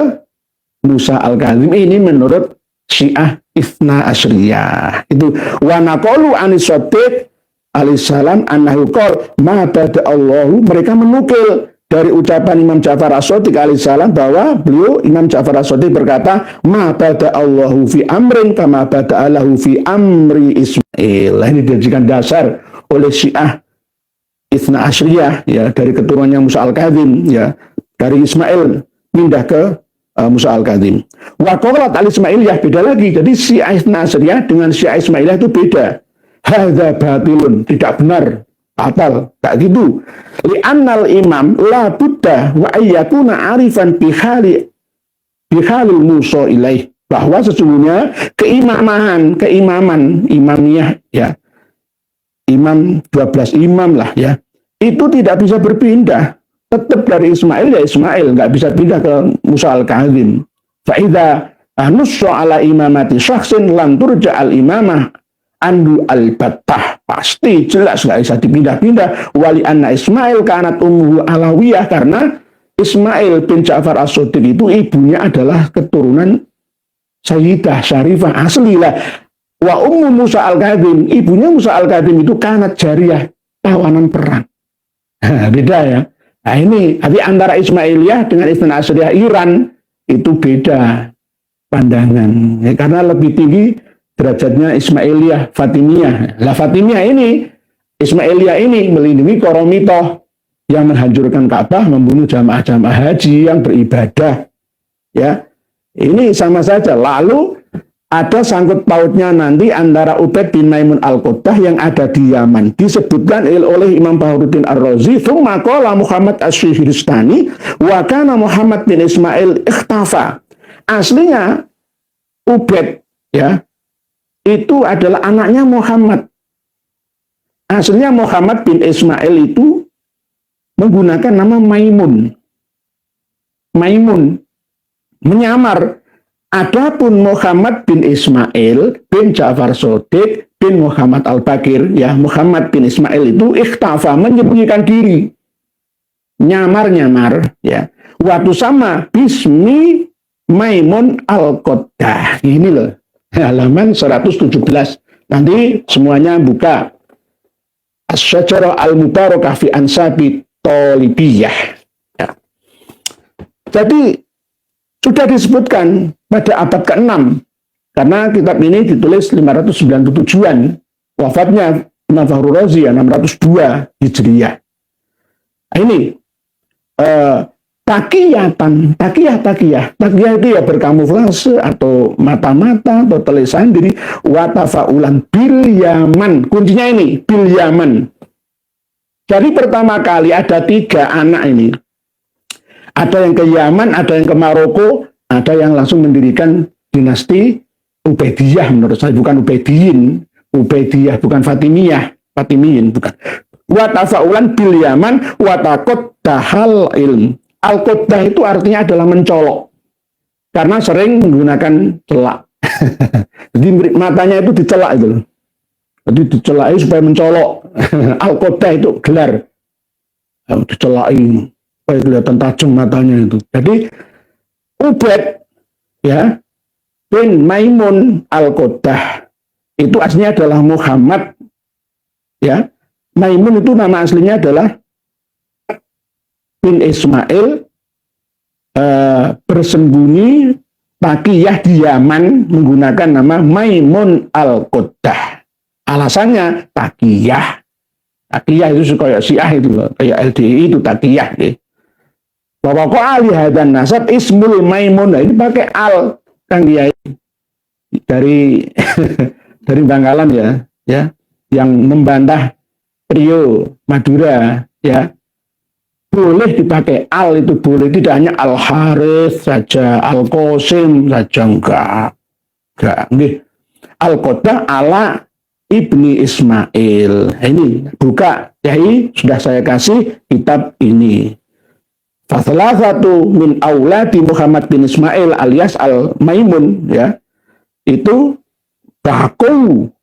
Musa al-Kadzim. Ini menurut Syiah Itsna Asyriyah. Itu wa naqalu anis Shadiq alaihissalam annahu qol ma bada Allahu, mereka menukil dari ucapan Imam Ja'far As-Shadiq alaihissalam bahwa beliau Imam Ja'far As-Shadiq berkata ma bada Allahu fi amrin kama bada Allahu fi amri Ismail. Ini dijadikan dasar oleh Syiah Itsna Asyriyah ya, dari keturunannya Musa al-Kadzim ya, dari Ismail pindah ke Musa al-Kadzim. Wa qalat al-Ismailiyah, beda lagi. Jadi Syiah Itsna Asyriyah dengan Syiah Ismailiyah itu beda. Hadza batilun, tidak benar, batal, tak gitu. Li'annal imam la budda wa ayyakuna arifan bihalil musa ilaih, bahwa sesungguhnya keimaman imamiyah ya, imam 12 imam lah ya, itu tidak bisa berpindah, tetap dari Ismail ya Ismail, nggak bisa pindah ke Musa al-Kadzim. Fa idza nussa ala imamati syakhsin lan turja al imamah andu al-battah, pasti jelas nggak bisa dipindah-pindah. Wali anna Ismail kanat ummuhu alawiyah, karena Ismail bin Ja'far As-Shadiq itu ibunya adalah keturunan Sayyidah Syarifah asli lah. Wa ummu Musa al-Kadzim, ibunya Musa al-Kadzim itu kanat jariyah, tawanan perang. Beda ya. Nah ini, tapi antara Ismailiyah dengan Itsna Asyriyah Iran itu beda pandangan ya, karena lebih tinggi derajatnya Ismailiyah Fatimiyah. Lah Fatimiyah ini, Ismailiyah ini melindungi Qoromitoh yang menghancurkan Ka'bah, membunuh jamaah-jamaah haji yang beribadah. Ya, ini sama saja. Lalu ada sangkut pautnya nanti antara Ubaid bin Maimun al-Quddah yang ada di Yaman. Disebutkan oleh Imam Bahauddin Ar-Razi, "Tsumma qala Muhammad Asy-Syihristani wa kana Muhammad bin Ismail ikhtafa." Aslinya Ubaid ya, itu adalah anaknya Muhammad. Aslinya Muhammad bin Ismail itu menggunakan nama Maimun. Maimun menyamar. Adapun Muhammad bin Ismail bin Ja'far Shadiq bin Muhammad al-Bakir ya, Muhammad bin Ismail itu ikhtafa, menyembunyikan diri. Nyamar-nyamar ya. Waktu sama bismi Maimun al-Quddah. Ini loh. Halaman 117. Nanti semuanya buka. Asy-Syajarah al-Mubarakah fi Ansabi Thalibiyah. Ya. Jadi sudah disebutkan pada abad ke-6, karena kitab ini ditulis 597-an, wafatnya Imam Fakhrul Razi ya 602 Hijriyah. Nah, ini takiyah itu ya berkamuflase atau mata-mata atau tulisan diri, watafaulan bil Yaman. Kuncinya ini bil Yaman. Jadi pertama kali ada 3 anak ini. Ada yang ke Yaman, ada yang ke Maroko, ada yang langsung mendirikan dinasti Ubaidiyah menurut saya, bukan Ubaidiyin. Ubaidiyah bukan Fatimiyin bukan. Watafaulan bil Yaman wataqaddahal ilm. Al-Quddah itu artinya adalah mencolok, karena sering menggunakan celak. Jadi matanya itu dicelak itu. Jadi dicelak supaya mencolok. Al-Quddah itu gelar. Dicelak supaya kelihatan tajam matanya itu. Jadi Ubaid ya bin Maimun al-Quddah itu aslinya adalah Muhammad ya. Maimun itu nama aslinya adalah bin Ismail, bersembunyi takiyah di Yaman menggunakan nama Maimun al-Quddah. Alasannya takiyah itu kayak Syiah itu loh, kayak LDI itu takiyah deh. Bahwa kok alih hadan nasab ismul Maimun, nah, ini pakai al Kang Kiai dari dari Bangkalan ya, yang membantah trio Madura ya. Boleh dipakai al, itu boleh, tidak hanya al Harith saja, al Qasim saja, enggak al-Quddah ala ibni Ismail. Ini buka Yai, sudah saya kasih kitab ini. Fasalah satu min auladi Muhammad bin Ismail alias al-Maimun ya, itu baku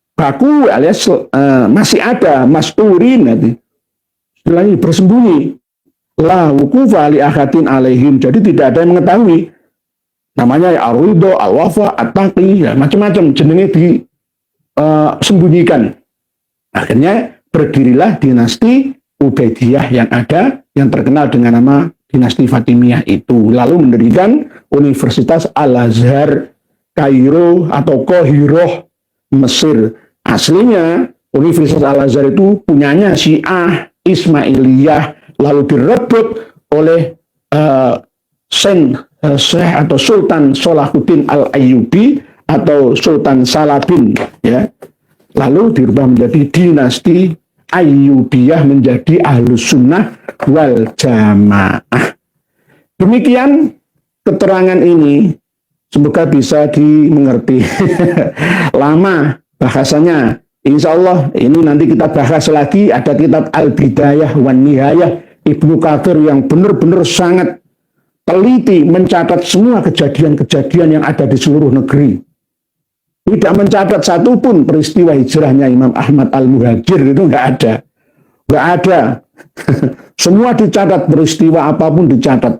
alias masih ada masturin nanti setelah ini bersembunyi la wukufa li ahadin alaihim, jadi tidak ada yang mengetahui Namanya ya Ar-Ridho, Al-Wafa, At-Taqi, ya, macam-macam jenenge disembunyikan. Akhirnya berdirilah dinasti Ubaidiyah yang ada, yang terkenal dengan nama dinasti Fatimiyah itu. Lalu mendirikan Universitas Al-Azhar Kairo atau Qahiroh Mesir. Aslinya Universitas Al-Azhar itu punyanya Syiah Ismailiyah, lalu direbut oleh Syekh atau Sultan Salahuddin Al-Ayyubi atau Sultan Saladin, ya. Lalu dirubah menjadi dinasti Ayyubiyah, menjadi Ahlus Sunnah wal Jamaah. Demikian keterangan ini, semoga bisa dimengerti. Lama bahasanya. Insya Allah ini nanti kita bahas lagi. Ada kitab Al-Bidayah wan Nihayah Ibnu Katsir yang benar-benar sangat teliti mencatat semua kejadian-kejadian yang ada di seluruh negeri. Tidak mencatat satupun peristiwa hijrahnya Imam Ahmad Al-Muhajir, itu nggak ada. Nggak ada. Semua dicatat, peristiwa apapun dicatat.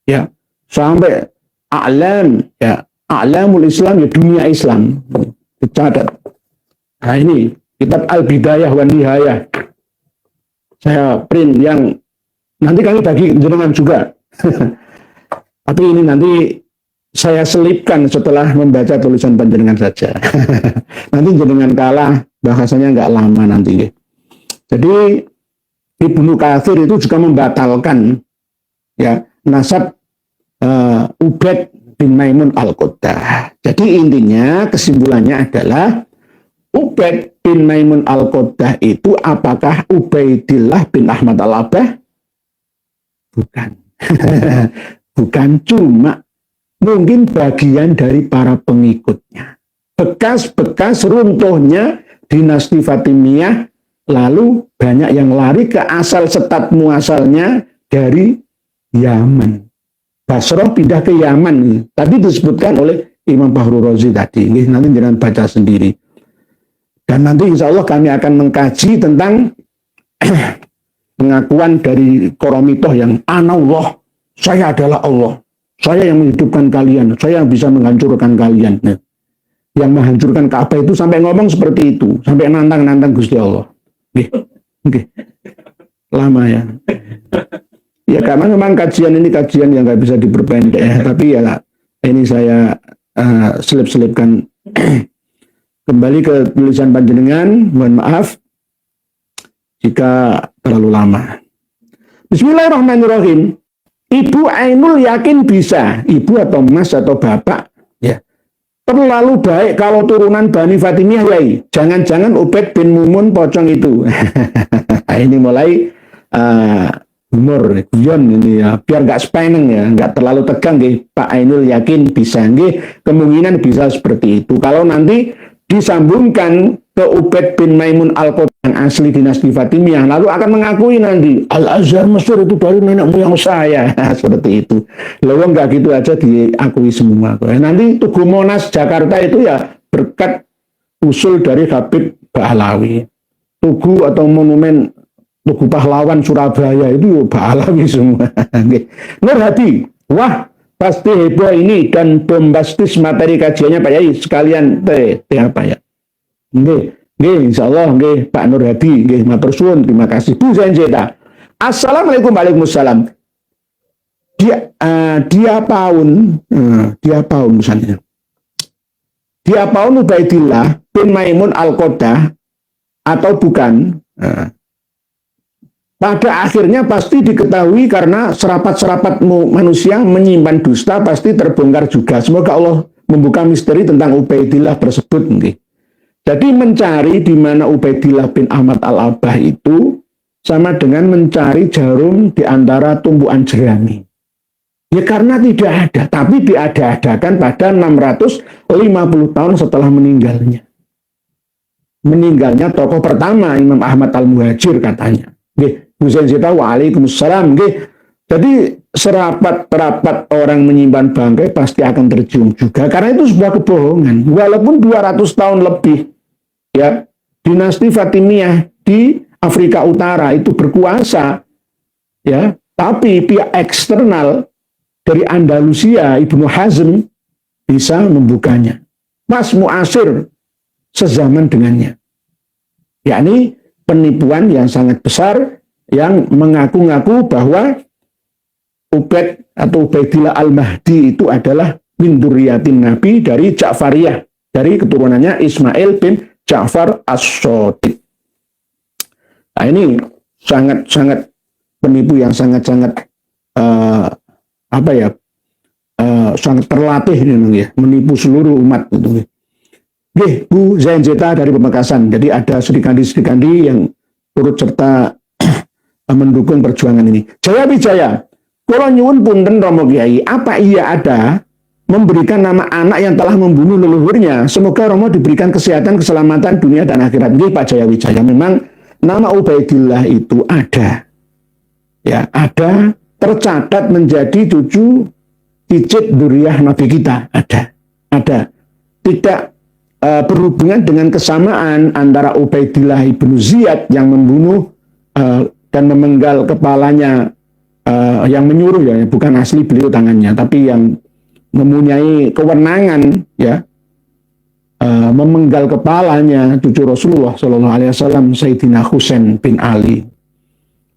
Ya, sampai a'lam, ya, a'lamul Islam, ya dunia Islam dicatat. Nah ini kitab Al-Bidayah wan Nihayah. Saya print yang nanti kami bagi jenengan juga. Tapi ini nanti saya selipkan setelah membaca tulisan panjenengan saja. Nanti jenengan kalah, bahasanya nggak lama nanti. Jadi Ibnu Katsir itu juga membatalkan ya nasab Ubaid bin Maimun Al-Qaddah. Jadi intinya kesimpulannya adalah Ubaid bin Maimun Al-Qaddah itu apakah Ubaidillah bin Ahmad Al-Abbah? Bukan. Bukan, cuma mungkin bagian dari para pengikutnya. Bekas-bekas runtuhnya dinasti Fatimiyah, lalu banyak yang lari ke asal setat muasalnya dari Yaman. Basrah pindah ke Yaman. Tadi disebutkan oleh Imam Fakhrul Razi tadi. Nanti jangan baca sendiri. Dan nanti insya Allah kami akan mengkaji tentang pengakuan dari Qoromitoh yang Anallah, saya adalah Allah. Saya yang menghidupkan kalian, saya yang bisa menghancurkan kalian. Nah, yang menghancurkan Ka'bah itu sampai ngomong seperti itu, sampai nantang-nantang Gusti Allah. Oke. Lama ya. Ya karena memang kajian ini kajian yang nggak bisa diperpendek ya. Tapi ya ini saya selip-selipkan. Kembali ke tulisan panjenengan, mohon maaf jika terlalu lama. Bismillahirrahmanirrahim. Ibu Ainul yakin bisa, ibu atau mas atau bapak, ya. Terlalu baik kalau turunan Bani Fatimiyah, ya. Jangan-jangan Ubaid bin Mumun pocong itu. Ini mulai humor, guyon ini ya, biar nggak spanning ya, nggak terlalu tegang, nggih. Pak Ainul yakin bisa, nggih. Kemungkinan bisa seperti itu. Kalau nanti disambungkan ke Ubaid bin Maimun Al-Qaddah yang asli dinasti Fatimiyah, lalu akan mengakui nanti Al-Azhar Mesir itu dari nenek moyang saya. Seperti itu. Lalu enggak gitu aja diakui semua. Nanti Tugu Monas Jakarta itu ya berkat usul dari Habib Ba'alawi. Tugu atau monumen Tugu Pahlawan Surabaya itu Ba'alawi semua. Nur Hadi, wah pasti heboh ini dan bombastis materi kajiannya Pak Yai, sekalian teh apa ya? Nggih, insyaallah nggih Pak Nur Hadi, nggih matur suwun, terima kasih Bu Zainzeta. Assalamualaikum warahmatullahi wabarakatuh. Dia paun misalnya. Dia paun Ubaidillah bin Maimun Al-Qaddah atau bukan? Pada akhirnya pasti diketahui karena serapat-serapat manusia menyimpan dusta pasti terbongkar juga. Semoga Allah membuka misteri tentang Ubaidillah tersebut. Okay. Jadi mencari di mana Ubaidillah bin Ahmad Al-Abbah itu sama dengan mencari jarum di antara tumbuhan jerami. Ya karena tidak ada, tapi diada-adakan pada 650 tahun setelah meninggalnya. Meninggalnya tokoh pertama Imam Ahmad Al-Muhajir katanya. Nggih, Bu Zainzita, waalaikumsalam. Nggih. Jadi serapat-rapat orang menyimpan bangkai pasti akan tercium juga. Karena itu sebuah kebohongan. Walaupun 200 tahun lebih, ya, dinasti Fatimiyah di Afrika Utara itu berkuasa, ya, tapi pihak eksternal dari Andalusia, Ibnu Hazm, bisa membukanya. Mas Mu'asir sezaman dengannya. Yakni penipuan yang sangat besar yang mengaku-ngaku bahwa Ubaid atau Ubaidillah Al-Mahdi itu adalah min dzurriyyatin Nabi dari Ja'fariyah, dari keturunannya Ismail bin Ja'far As-Shadiq. Nah, ini sangat-sangat penipu yang sangat-sangat sangat terlatih ini ya, menipu seluruh umat gitu. Bu Zain Zeta dari Pamekasan. Jadi ada Srikandi yang turut serta mendukung perjuangan ini. Jaya Wijaya, kalau nyuwun punten Romo Kiai, apa iya ada memberikan nama anak yang telah membunuh leluhurnya? Semoga Romo diberikan kesehatan, keselamatan dunia dan akhirat. Ini Pak Jaya Wijaya, memang nama Ubaidillah itu ada. Ya, ada tercatat menjadi cucu cicit dzurriyyah Nabi kita. Ada. Tidak berhubungan dengan kesamaan antara Ubaidillah ibnu Ziyad yang membunuh dan memenggal kepalanya, yang menyuruh ya, bukan asli beliau tangannya, tapi yang mempunyai kewenangan ya, memenggal kepalanya cucu Rasulullah Shallallahu Alaihi Wasallam, Sayyidina Husain bin Ali.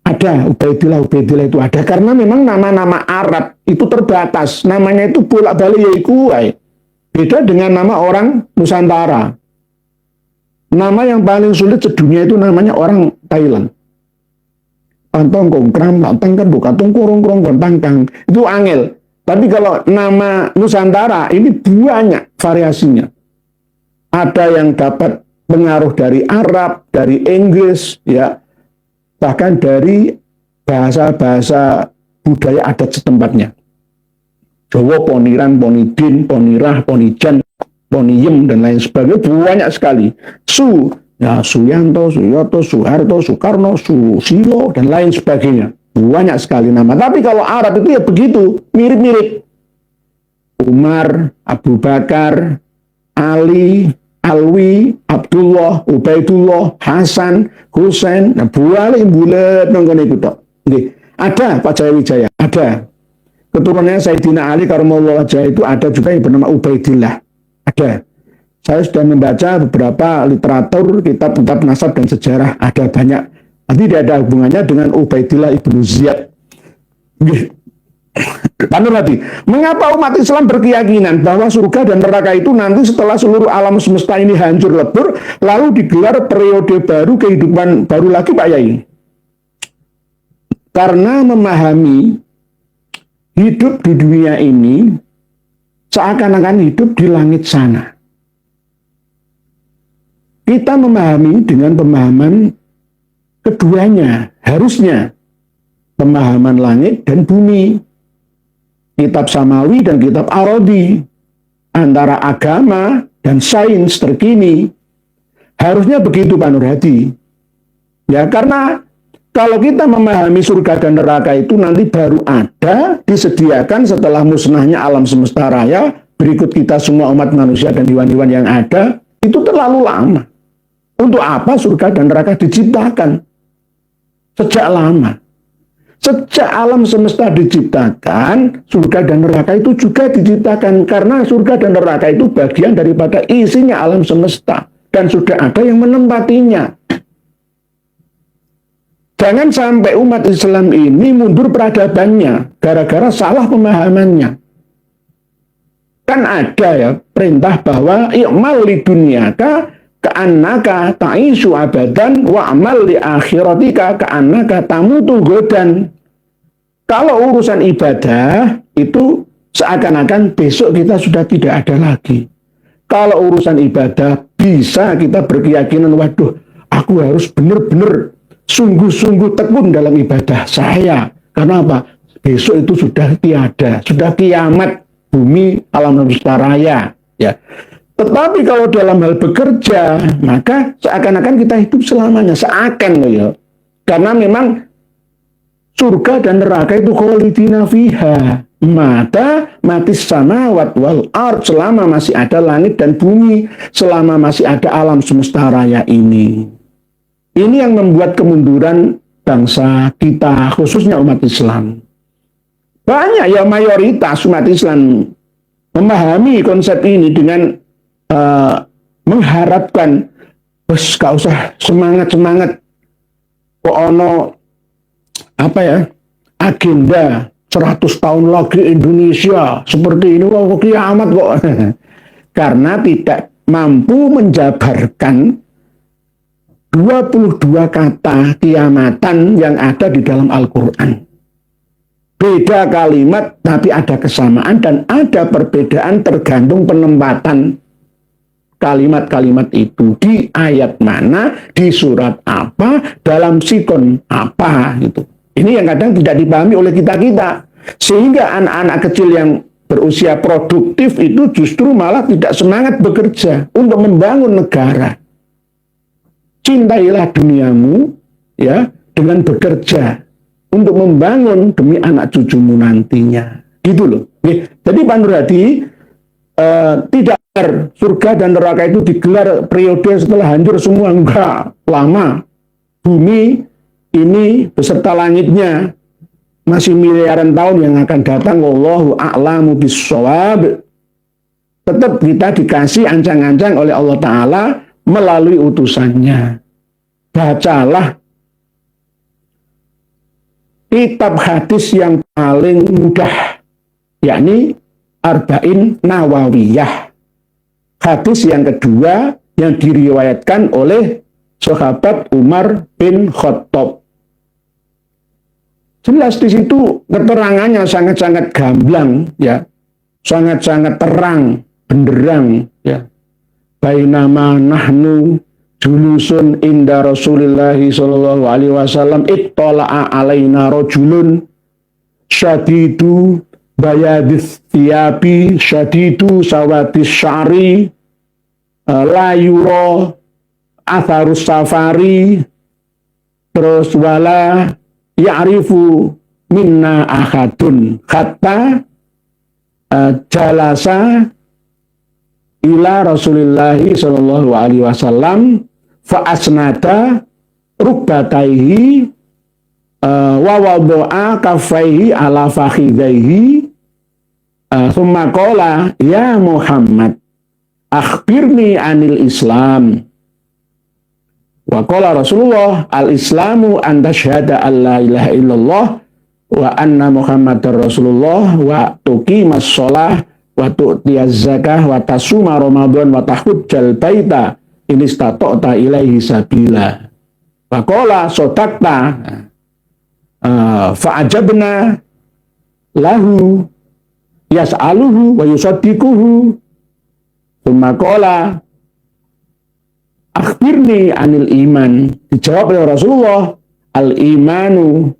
Ada Ubaidillah itu ada, karena memang nama-nama Arab itu terbatas, namanya itu bolak-balik ya ikuai. Beda dengan nama orang Nusantara. Nama yang paling sulit sedunia itu namanya orang Thailand. Pantong kongkram, pantang kan bukan tungkurung kurung pantang. Itu angel. Tapi kalau nama Nusantara ini banyak variasinya. Ada yang dapat pengaruh dari Arab, dari Inggris, ya, bahkan dari bahasa-bahasa budaya adat setempatnya. Jawa, Poniran, Ponidin, Ponirah, Ponijan, Poniyem, dan lain sebagainya, banyak sekali. Ya, Suyanto, Suyoto, Soeharto, Soekarno, Susilo, dan lain sebagainya. Banyak sekali nama. Tapi kalau Arab itu ya begitu, mirip-mirip. Umar, Abu Bakar, Ali, Alwi, Abdullah, Ubaidullah, Hasan, Husain, nah buale bulet nongkone kutok. Ada Pak Jaya Wijaya, ada. Keturunannya Sayyidina Ali Karamallahu wajhahu itu ada juga yang bernama Ubaidillah. Ada. Saya sudah membaca beberapa literatur, kitab-kitab nasab dan sejarah, ada banyak. Nanti tidak ada hubungannya dengan Ubaidillah ibnu Ziyad. Nanti, mengapa umat Islam berkeyakinan bahwa surga dan neraka itu nanti setelah seluruh alam semesta ini hancur lebur, lalu digelar periode baru, kehidupan baru lagi, Pak Yai? Karena memahami hidup di dunia ini seakan-akan hidup di langit sana. Kita memahami dengan pemahaman keduanya, harusnya pemahaman langit dan bumi, kitab samawi dan kitab arodi, antara agama dan sains terkini. Harusnya begitu Pak Nur Hadi. Ya, karena kalau kita memahami surga dan neraka itu nanti baru ada, disediakan setelah musnahnya alam semesta raya, berikut kita semua umat manusia dan hewan-hewan yang ada, itu terlalu lama. Untuk apa surga dan neraka diciptakan? Sejak lama. Sejak alam semesta diciptakan, surga dan neraka itu juga diciptakan. Karena surga dan neraka itu bagian daripada isinya alam semesta. Dan sudah ada yang menempatinya. Jangan sampai umat Islam ini mundur peradabannya gara-gara salah pemahamannya. Kan ada ya perintah bahwa i'mal li dunyaka ka'annaka ta'ishu abadan wa amal li akhiratika ka'annaka tamutu godan. Kalau urusan ibadah itu seakan-akan besok kita sudah tidak ada lagi. Kalau urusan ibadah bisa kita berkeyakinan, waduh, aku harus benar-benar sungguh-sungguh tekun dalam ibadah saya. Karena apa? Besok itu sudah tiada, sudah kiamat bumi alam semesta raya. Ya. Tetapi kalau dalam hal bekerja, maka seakan-akan kita hidup selamanya, seakan loh ya. Karena memang surga dan neraka itu kholidina fiha. Mati samawat wal ard, selama masih ada langit dan bumi, selama masih ada alam semesta raya ini. Ini yang membuat kemunduran bangsa kita, khususnya umat Islam. Banyak ya mayoritas umat Islam memahami konsep ini dengan mengharapkan, bos gak usah semangat-semangat, kok ono agenda 100 tahun lagi Indonesia seperti ini, kok kiamat kok. Karena tidak mampu menjabarkan 22 kata kiamatan yang ada di dalam Al-Quran. Beda kalimat tapi ada kesamaan dan ada perbedaan tergantung penempatan kalimat-kalimat itu di ayat mana, di surat apa, dalam sikon apa gitu. Ini yang kadang tidak dipahami oleh kita-kita. Sehingga anak-anak kecil yang berusia produktif itu justru malah tidak semangat bekerja untuk membangun negara. Cintailah duniamu ya dengan bekerja untuk membangun demi anak cucumu nantinya. Gitu loh. Jadi Pak Nur Hadi tidak surga dan neraka itu digelar periode setelah hancur semua, enggak, lama. Bumi ini beserta langitnya masih miliaran tahun yang akan datang. Wallahu a'lamu bissawab. Tetap kita dikasih ancang-ancang oleh Allah Ta'ala melalui utusannya. Bacalah kitab hadis yang paling mudah, yakni Arba'in Nawawiyah. Hadis yang kedua yang diriwayatkan oleh sahabat Umar bin Khattab. Jelas di situ keterangannya sangat-sangat gamblang, ya, sangat-sangat terang, benderang, ya. Bainama nahnu julusun inda Rasulillahi sallallahu alaihi wasallam ittala'a alaina rajulun syadidu bayadis thiyabi syadidu sawadis syari la yura atharus safari, terus wala ya'rifu minna ahadun hatta jalasa ila Rasulillahi sallallahu alaihi wasallam fa asnada rukbataihi wa wada'a kaffaihi ala fakhidaihi thumma qala ya Muhammad akhbirni anil Islam. Wa qala Rasulullah al-Islamu an tasyhada an la ilaha illallah wa anna Muhammadar Rasulullah wa tuqimas shalah wa tu'tiyaz zakah wa tasuma Ramadan wa tahujjal baita in istata'ta ilaihi sabila. Wa qala sadaqta fa ajabna lahu yas'aluhu wa yusaddiquhu. Tsumma qala akhbirni anil iman. Dijawab oleh Rasulullah, al-imanu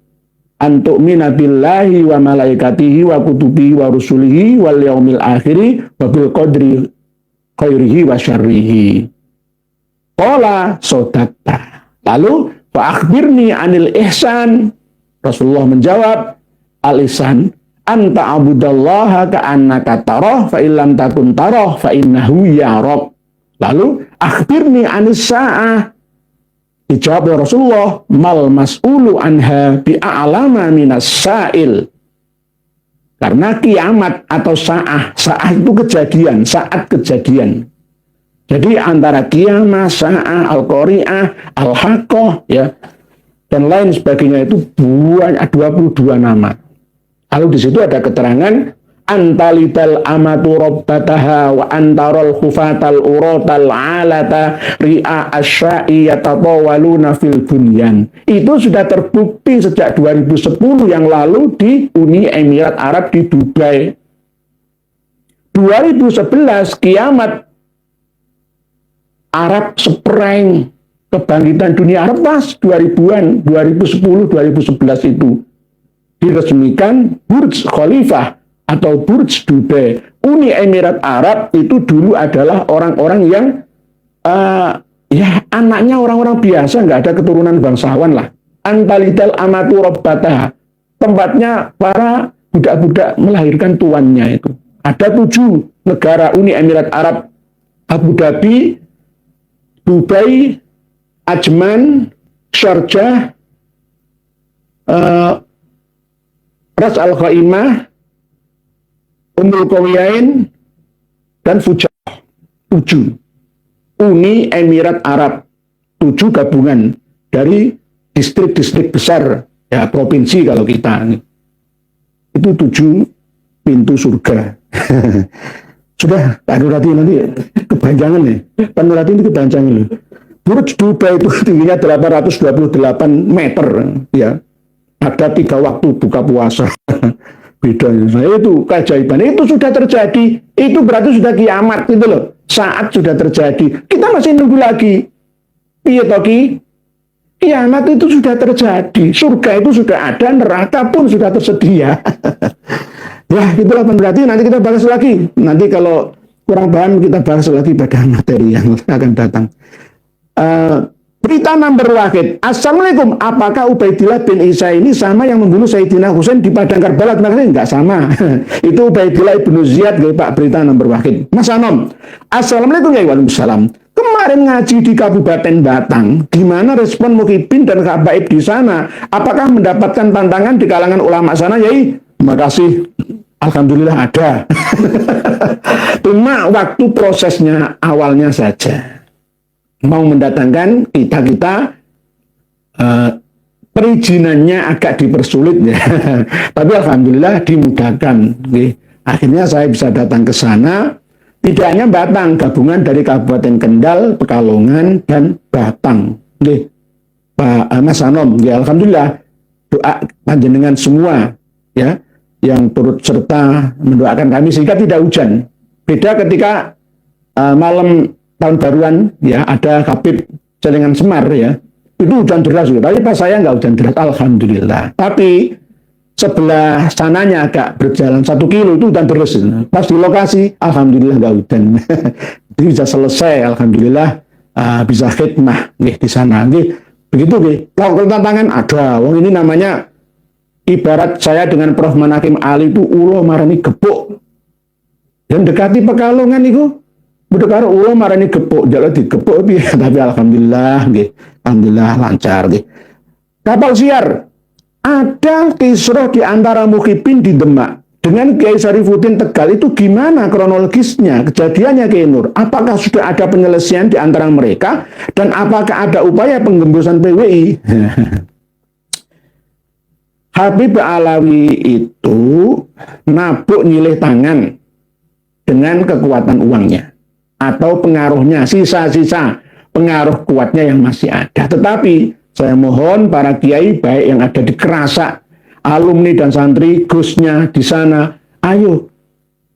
an tu'mina billahi wa malaikatihi wa kutubihi wa rusulihi wal yaumil akhiri wa bil qadri khairihi wa syarrihi. Qala sadaqta. Lalu fa akhbirni anil ihsan. Rasulullah menjawab, al-ihsan anta abudallaha ka'annaka tarah fa illam takun tarah fa innahu yarak. Lalu akhbirni anis sa'ah. Dijawab oleh Rasulullah, mal mas'ulu anha bi'a'lama minas sa'il. Karena kiamat atau sa'ah itu kejadian, saat kejadian. Jadi antara kiamat, sa'ah, al-qari'ah, al-haqqah, ya, dan lain sebagainya itu banyak 22 nama. Lalu di situ ada keterangan antalital amatu rabbataha wa antarul khufatal uratal alata ri'a asyai yatatawaluna fil bunyan. Itu sudah terbukti sejak 2010 yang lalu di Uni Emirat Arab di Dubai. 2011 kiamat Arab Spring, kebangkitan dunia Arab pas 2000-an, 2010, 2011 itu diresmikan Burj Khalifah atau Burj Dubai. Uni Emirat Arab itu dulu adalah orang-orang yang ya anaknya orang-orang biasa, nggak ada keturunan bangsawan lah. Antalital amatu rabbataha, tempatnya para budak-budak melahirkan tuannya itu. Ada 7 negara Uni Emirat Arab: Abu Dhabi, Dubai, Ajman, Sharjah, Ras Al Khaimah, Ummul Qawain, dan Fujairah 7. Uni Emirat Arab 7 gabungan dari distrik-distrik besar, ya provinsi kalau kita. Itu 7 pintu surga. Sudah, Pak Nurati nanti kepanjangan nih. Pak Nurati ini kepanjangan loh. Burj Dubai itu tingginya 828 meter, ya. Ada 3 waktu buka puasa. Beda itu keajaiban. Itu sudah terjadi. Itu berarti sudah kiamat gitu loh. Saat sudah terjadi. Kita masih nunggu lagi. Iya toki. Kiamat itu sudah terjadi. Surga itu sudah ada, neraka pun sudah tersedia. Ya, itulah berarti nanti kita bahas lagi. Nanti kalau kurang paham kita bahas lagi pada materi yang akan datang. Berita number wahid. Assalamualaikum. Apakah Ubaidillah bin Isa ini sama yang membunuh Sayyidina Husain di Padang Karbala? Enggak sama. Itu Ubaidillah ibnu Ziyad, Pak. Berita number wahid. Mas Anom. Assalamualaikum ya Waalaikumsalam. Kemarin ngaji di Kabupaten Batang, di mana respon Muhyiddin dan Habaib di sana? Apakah mendapatkan tantangan di kalangan ulama sana? Yai, terima kasih. Alhamdulillah ada. Cuma waktu prosesnya awalnya saja. Mau mendatangkan kita perizinannya agak dipersulit ya. Tapi alhamdulillah dimudahkan. Akhirnya saya bisa datang ke sana. Tidak hanya Batang, gabungan dari Kabupaten Kendal, Pekalongan dan Batang. Pak Mas Anom, ya alhamdulillah doa panjenengan semua ya yang turut serta mendoakan kami sehingga tidak hujan. Beda ketika malam tahun baruan ya ada Habib Celengan Semar ya, itu hujan deras ya. Tapi pas saya nggak hujan deras, alhamdulillah. Tapi sebelah sananya agak berjalan 1 kilo itu hujan deras. Pas di lokasi, alhamdulillah nggak hujan. Jadi bisa selesai, alhamdulillah bisa khidmah di sana. Begitu kalau tantangan ada. Wong ini namanya ibarat saya dengan Prof. Manakim Ali itu ulo marani gepuk. Dan dekati Pekalongan itu Budekar ulo marani gepuk, jalan digepuk tapi alhamdulillah, alhamdulillah lancar. Kapal siar, ada kisruh di antara Muhyiddin di Demak dengan Kiai Syarifuddin Tegal itu gimana kronologisnya kejadiannya Kiai Nur? Apakah sudah ada penyelesaian di antara mereka dan apakah ada upaya penggembosan PWI? Habib Alawi itu nabuk nyilih tangan dengan kekuatan uangnya atau pengaruhnya, sisa-sisa pengaruh kuatnya yang masih ada. Tetapi saya mohon para kiai baik yang ada di Kerasak, alumni dan santri, gusnya di sana, ayo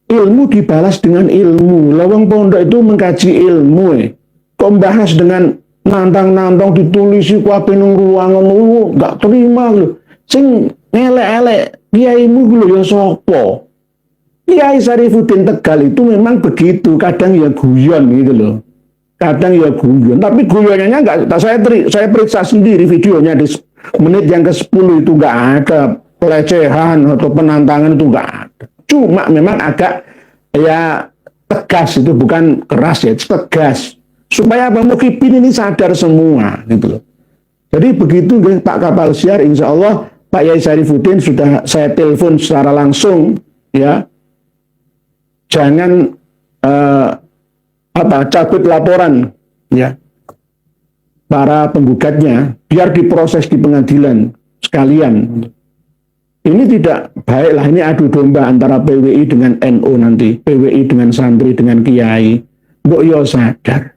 ilmu dibalas dengan ilmu. Lawang pondok itu mengkaji ilmu. Kok bahas dengan nantang-nantang ditulisi kuape nang ruangan nggak terima lho. Sing elek-elek kiaimu lho ya sapa? Kiai Syarifuddin Tegal itu memang begitu, kadang ya guyon gitu loh. Kadang ya guyon, tapi guyonnya enggak, saya periksa sendiri videonya di menit yang ke-10 itu enggak ada pelecehan atau penantangan, itu enggak ada. Cuma memang agak ya tegas, itu bukan keras ya, tegas. Supaya Pak Muhyiddin ini sadar semua gitu loh. Jadi begitu Pak Kapal Siar, insya Allah Pak Yai Syarifuddin sudah saya telepon secara langsung ya. Jangan cabut laporan ya para penggugatnya, biar diproses di pengadilan sekalian. Ini tidak baik lah, ini adu domba antara PWI dengan NU nanti, PWI dengan santri dengan kiai. Mbok yo sadar,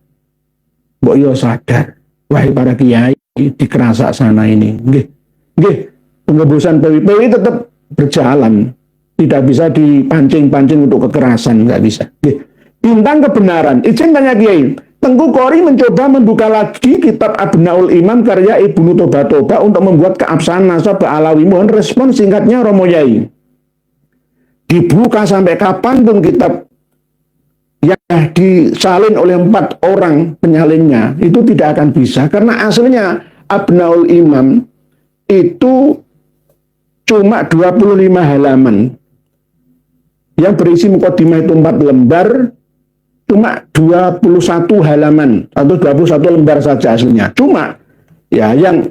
wahai para kiai di Kerasak sana ini, penggembosan PWI tetap berjalan. Tidak bisa dipancing-pancing untuk kekerasan, nggak bisa. Bintang kebenaran. Izin tanya Kiai, Tengku Qori mencoba membuka lagi kitab Abnaul Imam karya Ibnu Toba untuk membuat keabsahan nasab Alawi. Mohon respon singkatnya Romo Yai. Dibuka sampai kapanpun kitab yang disalin oleh 4 orang penyalinnya itu tidak akan bisa, karena aslinya Abnaul Imam itu cuma 25 halaman. Yang berisi mukadimah itu 4 lembar, cuma 21 halaman atau 21 lembar saja aslinya. Cuma ya yang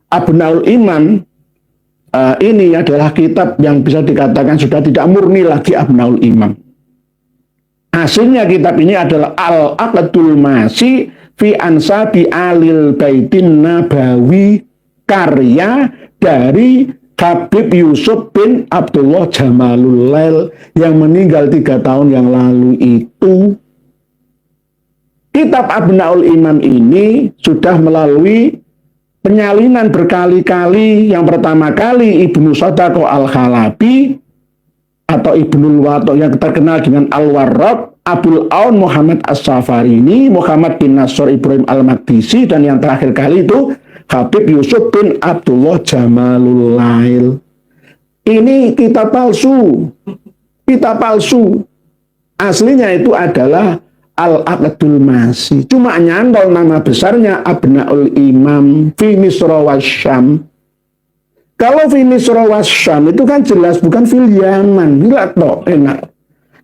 Abnaul Imam ini adalah kitab yang bisa dikatakan sudah tidak murni lagi Abnaul Imam. Hasilnya kitab ini adalah Al-Aqdul Masi fi Ansabi Alil Baitin Nabawi, karya dari Habib Yusuf bin Abdullah Jamalul Lail yang meninggal 3 tahun yang lalu itu. Kitab Abnaul Imam ini sudah melalui penyalinan berkali-kali. Yang pertama kali Ibnu Sadaqah Al-Khalabi atau Ibnul Wato yang terkenal dengan Al-Warraq, Abul Aun Muhammad As-Safarini, Muhammad bin Nasr Ibrahim Al-Maqdisi, dan yang terakhir kali itu Habib Yusuf bin Abdullah Jamalul Lail. Ini kitab palsu. Kitab palsu. Aslinya itu adalah Al-Aqdul Masi. Cuma nyantol nama besarnya Abnaul Imam fi Misra Wasyam. Kalau fi Misra Wasyam itu kan jelas bukan fil Yaman. Enggak toh, enak.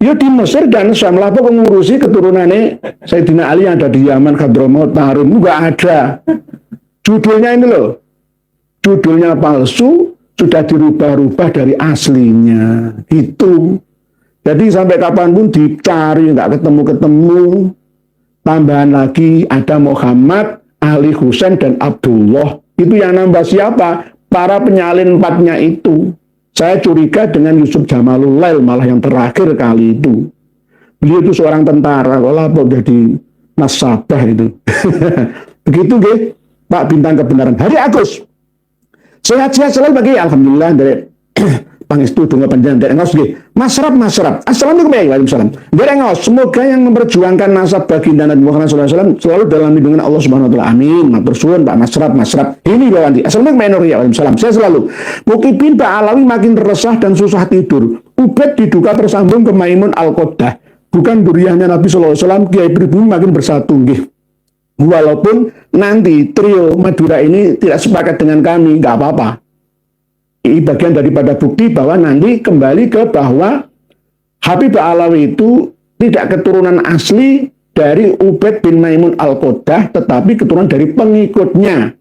Ya di Mesir dan Syam lah pengurusi keturunannya Sayyidina Ali yang ada di Yaman, Hadramaut, Tahrim. Enggak ada. Judulnya ini loh. Judulnya palsu, sudah dirubah-rubah dari aslinya. Gitu. Jadi sampai kapanpun dicari, nggak ketemu-ketemu. Tambahan lagi ada Muhammad, Ali Husain, dan Abdullah. Itu yang nambah siapa? Para penyalin 4-nya itu. Saya curiga dengan Yusuf Jamalul Lail malah yang terakhir kali itu. Beliau itu seorang tentara, kok jadi nasabah itu. Begitu nggih, Pak Bintang Kebenaran. Hari Agus. Sehat-sehat selalu bagi alhamdulillah dari pangestu donga panjenengan derek ngaos nggih. Masrap. Assalamualaikum warahmatullahi wabarakatuh. Derek ngaos, semoga yang memperjuangkan nasab baginda Nabi Muhammad SAW selalu dalam lindungan Allah Subhanahu wa taala. Amin. Matur suwun Pak Masrap. Ini Bawanti. Assalamualaikum warahmatullahi wabarakatuh. Saya selalu. Mukibin Pak Alawi makin resah dan susah tidur. Ubed diduga tersambung ke Maimun Al-Qoddah. Bukan duriannya Nabi SAW, Kiai Pribumi makin bersatu nggih. Walaupun nanti trio Madura ini tidak sepakat dengan kami, nggak apa-apa. Ini bagian daripada bukti bahwa nanti kembali ke bahwa Habib Alawi itu tidak keturunan asli dari Ubed bin Maimun Al-Qoddah, tetapi keturunan dari pengikutnya,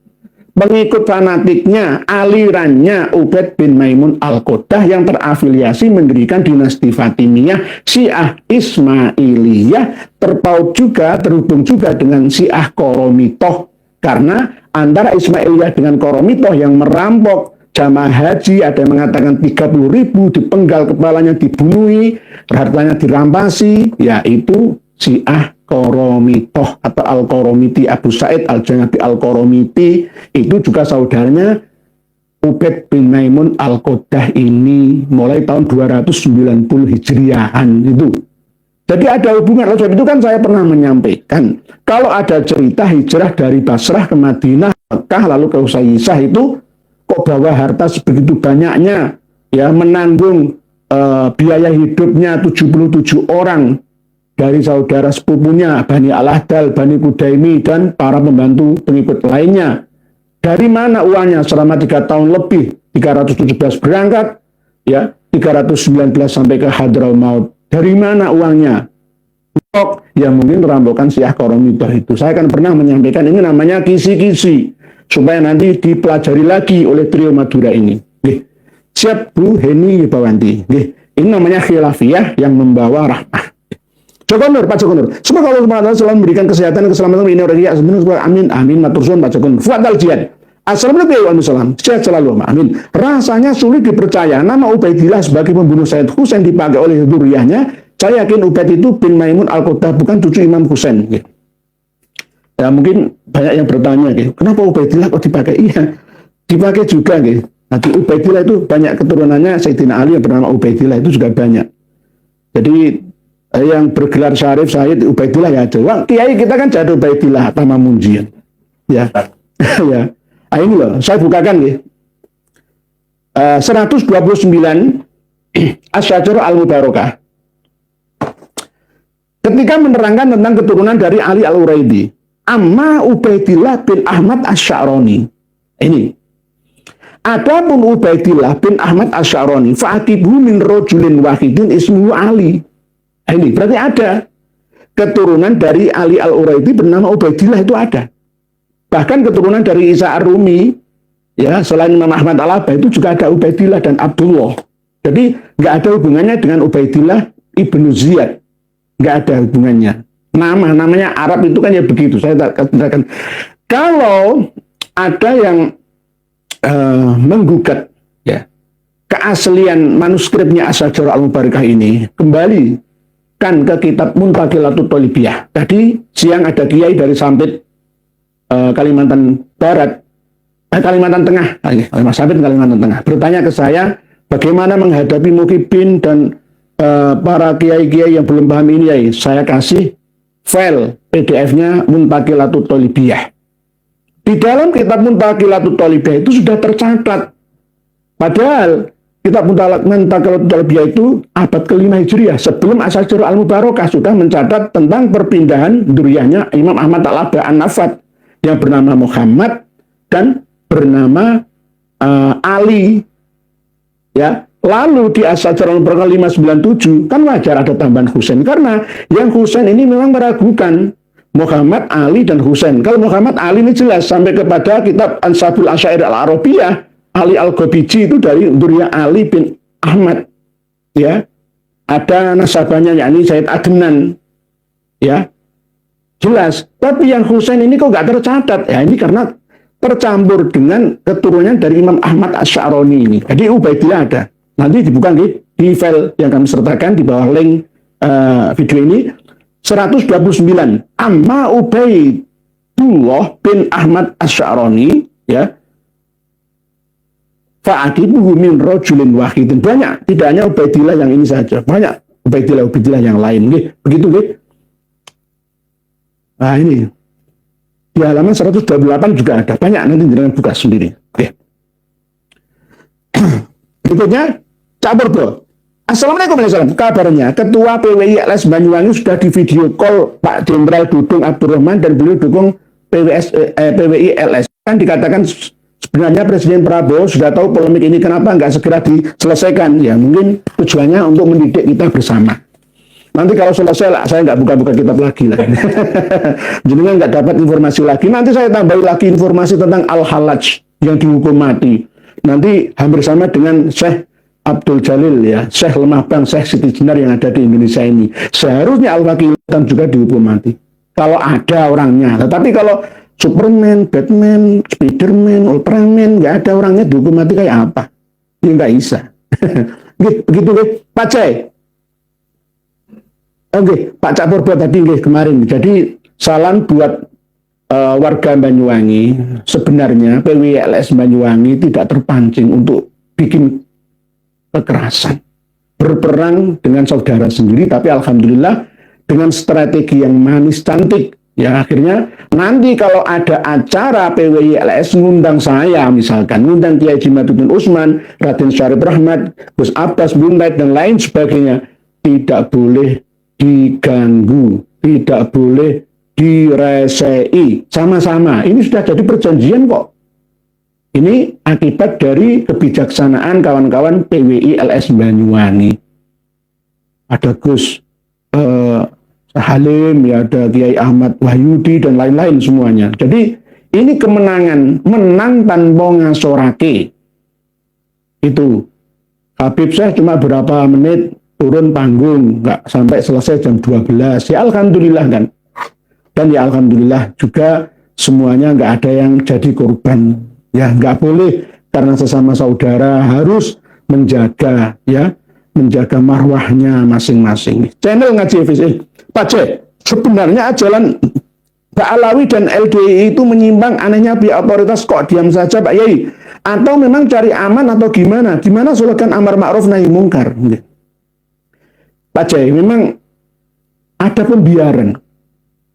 pengikut fanatiknya, alirannya Ubed bin Maimun Al-Qoddah yang terafiliasi mendirikan dinasti Fatimiyah, Syiah Ismailiyah, terhubung juga dengan Syiah Koromitoh, karena antara Ismailiyah dengan Koromitoh yang merampok jamaah haji, ada yang mengatakan 30.000 dipenggal kepalanya, dibunuhi, hartanya dirampasi, yaitu Syiah Koromitoh atau Al-Koromiti. Abu Said Al-Janabi Al-Koromiti itu juga saudaranya Ubed bin Maimun Al-Qoddah ini mulai tahun 290 Hijriahan itu. Jadi ada hubungan. Sebab itu kan saya pernah menyampaikan kalau ada cerita hijrah dari Basrah ke Madinah, Mekah lalu ke Usayyisah itu kok bawa harta sebegitu banyaknya, ya menanggung biaya hidupnya 77 orang dari saudara sepupunya Bani Al-Ahdal, Bani Kudaimi, dan para pembantu pengikut lainnya. Dari mana uangnya selama 3 tahun lebih? 317 berangkat, ya 319 sampai ke Hadramaut. Dari mana uangnya? Ya mungkin merampokan Syiah Koromitoh itu. Saya kan pernah menyampaikan ini namanya kisi-kisi, supaya nanti dipelajari lagi oleh trio Madura ini. Siap Bu Heni Bawanti. Ini namanya khilafiyah yang membawa rahmah. Joko Nur, Pak Joko Nur. Semoga Allah SWT selalu memberikan kesehatan dan keselamatan ini orang ya. Amin. Matur suwun Pak Joko Nur. Fuadal Jihad. Assalamualaikum warahmatullahi wabarakatuh. Sehat selalu, amin. Rasanya sulit dipercaya nama Ubaidillah sebagai pembunuh Sayyid Husain dipakai oleh zuriyahnya. Saya yakin Ubaid itu bin Maimun Al-Qoddah bukan cucu Imam Husain. Ya mungkin banyak yang bertanya, kenapa Ubaidillah kok dipakai? Iya, dipakai juga. Nanti Ubaidillah itu banyak keturunannya Sayyidina Ali yang bernama Ubaidillah itu juga banyak. Jadi yang bergelar Syarif Sayyid Ubaidillah ya ada. Wah, kiai kita kan jadi Ubaidillah Tamamunjian. Ya. Ya. Nah, ini loh, saya bukakan nih. 129 Asy-Syajarah Al-Mubarakah. Ketika menerangkan tentang keturunan dari Ali Al-Uraidi, Amma Ubaidillah bin Ahmad Asy-Sya'rani. Ini. Adapun Ubaidillah bin Ahmad Asy-Sya'rani, fa'atibu min rajulin wahidin ismuhu Ali. Ini berarti ada keturunan dari Ali Al-Uraidi bernama Ubaidillah itu ada. Bahkan keturunan dari Isa Ar-Rumi, ya selain Imam Ahmad Al-Haba itu juga ada Ubaidillah dan Abdullah. Jadi nggak ada hubungannya dengan Ubaidillah ibnu Ziyad. nggak ada hubungannya. Namanya Arab itu kan ya begitu. Saya katakan kalau ada yang menggugat ya keaslian manuskripnya Asy-Syajarah Al-Mubarakah ini, kembali kan ke kitab Muntaqilatut Thalibiyah. Tadi siang ada kiai dari Sampit, Kalimantan Barat, Kalimantan Tengah, Mas Sampit Kalimantan Tengah, bertanya ke saya bagaimana menghadapi mukibin dan para kiai-kiai yang belum paham ini. Ya, saya kasih file PDF-nya Muntaqilatut Thalibiyah. Di dalam kitab Muntaqilatut Thalibiyah itu sudah tercatat. Padahal kitab Muntaqilatut Thalibiyah itu abad ke-5 Hijriah, sebelum Asy-Syajarah Al-Mubarakah sudah mencatat tentang perpindahan dzurriyyahnya Imam Ahmad Al-Aba An-Nafad yang bernama Muhammad dan bernama Ali. Ya, lalu di Asy-Syajarah Al-Mubarakah 597 kan wajar ada tambahan Husain, karena yang Husain ini memang meragukan Muhammad, Ali, dan Husain. Kalau Muhammad, Ali ini jelas sampai kepada kitab Ansabul Asyair Al-Arabiyah, Ali Al-Ghabiji itu dari dzurriyyah Ali bin Ahmad. Ya, ada nasabahnya yakni Said Adnan. Ya, jelas. Tapi yang Husain ini kok nggak tercatat? Ya, ini karena tercampur dengan keturunan dari Imam Ahmad Asy-Sya'rani ini. Jadi Ubaidillah ada. Nanti dibuka di file yang kami sertakan di bawah link video ini. 129 Amma Ubaidullah bin Ahmad Asy-Sya'rani, ya, fa'aqibuhu min rajulin wahidin. Banyak, tidak hanya Ubaidillah yang ini saja, banyak Ubaidillah yang lain. Begitu, nah ini di halaman 128 juga ada, banyak, nanti jangan buka sendiri. Berikutnya Cak Purbo. Assalamualaikum warahmatullahi wabarakatuh. Kabarnya Ketua PWI LS Banyuwangi sudah di video call Pak Jenderal Dudung Abdurrahman dan beliau dukung PWI LS. Kan dikatakan sebenarnya Presiden Prabowo sudah tahu polemik ini, kenapa nggak segera diselesaikan? Ya mungkin tujuannya untuk mendidik kita bersama. Nanti kalau selesai saya nggak buka-buka kitab lagi lah. Jadi nggak dapat informasi lagi. Nanti saya tambahin lagi informasi tentang Al-Halaj yang dihukum mati. Nanti hampir sama dengan Syekh Abdul Jalil, ya, Syekh Lemah Bang, Syekh Siti Jenar yang ada di Indonesia ini. Seharusnya Al-Waqilan juga dihukum mati kalau ada orangnya. Tetapi kalau Superman, Batman, Spiderman, Ultraman nggak ada orangnya, dihukum mati kayak apa? Ini nggak bisa. Begitu, Pak Cai. Oke, Pak Cak Purbo tadi kemarin. Jadi salam buat warga Banyuwangi. Sebenarnya PWI LS Banyuwangi tidak terpancing untuk bikin kekerasan, berperang dengan saudara sendiri, tapi alhamdulillah dengan strategi yang manis cantik. Ya akhirnya nanti kalau ada acara PWI LS ngundang saya, misalkan ngundang Kiai Jimaduddin Utsman, Raden Syarif Rahmat, Gus Abbas Buntaid dan lain sebagainya, tidak boleh diganggu, tidak boleh diresei sama-sama. Ini sudah jadi perjanjian kok. Ini akibat dari kebijaksanaan kawan-kawan PWI LS Banyuwangi. Ada Gus Halim, ya, ada Kiai Ahmad Wahyudi dan lain-lain semuanya. Jadi ini kemenangan, menang tanpa ngasorake. Itu Habib saya cuma berapa menit turun panggung, nggak sampai selesai jam 12. Ya alhamdulillah kan. Dan ya alhamdulillah juga semuanya nggak ada yang jadi korban. Ya nggak boleh, karena sesama saudara harus menjaga, ya, menjaga marwahnya masing-masing. Channel Ngaji FSI, Pak C, sebenarnya ajaran Pak Alawi dan LDI itu menyimpang, anehnya pihak otoritas kok diam saja Pak Yai, atau memang cari aman atau gimana? Gimana slogan amar ma'ruf nahi mungkar? Pak C, memang ada pembiaran,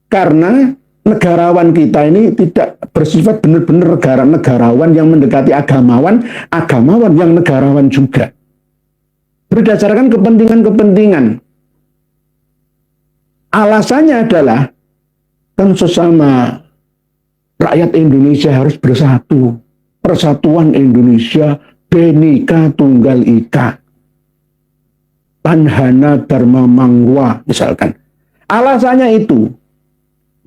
karena negarawan kita ini tidak bersifat benar-benar negarawan yang mendekati agamawan yang negarawan juga. Berdasarkan kepentingan-kepentingan. Alasannya adalah kan sesama rakyat Indonesia harus bersatu. Persatuan Indonesia, Bhinneka Tunggal Ika. Tanhana Dharma Mangwa misalkan. Alasannya itu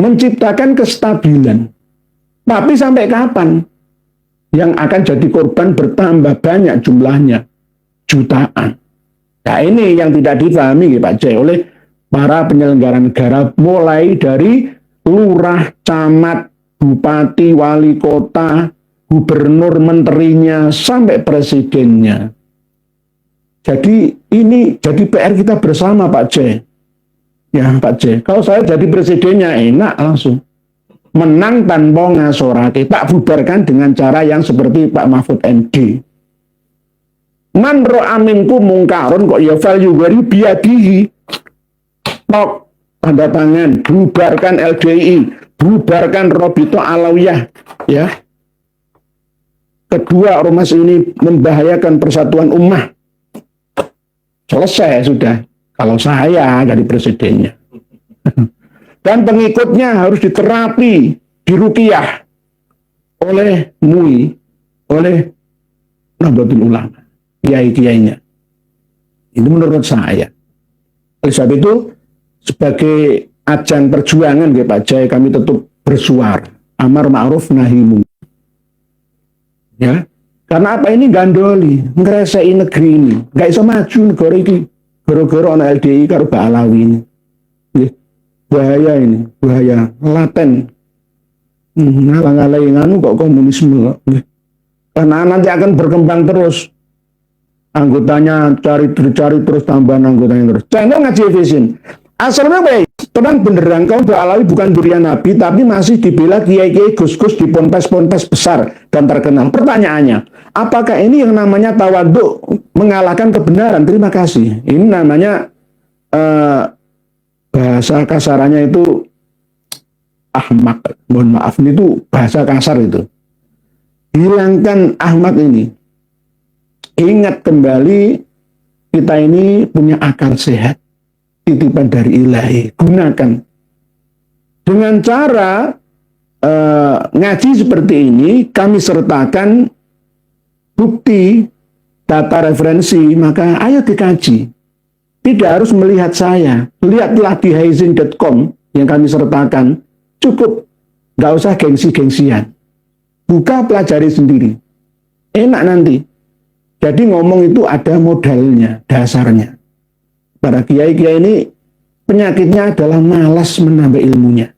menciptakan kestabilan. Tapi sampai kapan? Yang akan jadi korban bertambah banyak jumlahnya. Jutaan. Nah ini yang tidak dipahami Pak Jai oleh para penyelenggara negara, mulai dari lurah, camat, bupati, wali kota, gubernur, menterinya, sampai presidennya. Jadi ini jadi PR kita bersama, Pak J. Ya, Pak J. Kalau saya jadi presidennya enak langsung. Menang tanpa ngasorake, tak bubarkan dengan cara yang seperti Pak Mahfud MD. Man ro'a minkum mungkarun kok ya fal yughayyiru biyadihi. Tok, tanda tangan, bubarkan LDI, bubarkan Robito Alawiyah, ya. Kedua, ormas ini membahayakan persatuan ummah. Selesai sudah. Kalau saya jadi presidennya. Dan pengikutnya harus diterapi, diruqyah oleh MUI, oleh Nahdlatul Ulama, kiai-kiainya. Itu menurut saya. Oleh sebab itu, sebagai ajang perjuangan ya Pak Jai, kami tetap bersuara amar ma'ruf nahi munkar. Ya, karena apa ini gandoli, ngeresei negeri ini, nggak bisa maju negara ini, gara-gara ana LDI karo Mbak Alawi ini. Bahaya ini, bahaya laten. Ngalang-ngalai nganu kok komunisme. Karena nanti akan berkembang terus. Anggotanya cari terus tambahan anggotanya terus. Contoh ngaji Efesin. Asalnya baik, tenang beneran kau Mbak Alawi bukan durian Nabi, tapi masih dibela kiai-kiai gus-gus di ponpes-ponpes besar dan terkenal. Pertanyaannya, apakah ini yang namanya tawaduk mengalahkan kebenaran? Terima kasih. Ini namanya bahasa kasarannya itu ahmak. Mohon maaf, itu bahasa kasar itu. Hilangkan ahmak ini. Ingat kembali, kita ini punya akal sehat. Titipan dari ilahi. Gunakan. Dengan cara ngaji seperti ini, kami sertakan bukti, data referensi, maka ayo dikaji. Tidak harus melihat saya. Lihatlah di haizin.com yang kami sertakan. Cukup. Nggak usah gengsi-gengsian. Buka, pelajari sendiri. Enak nanti. Jadi ngomong itu ada modalnya, dasarnya. Para kiai-kiai ini penyakitnya adalah malas menambah ilmunya.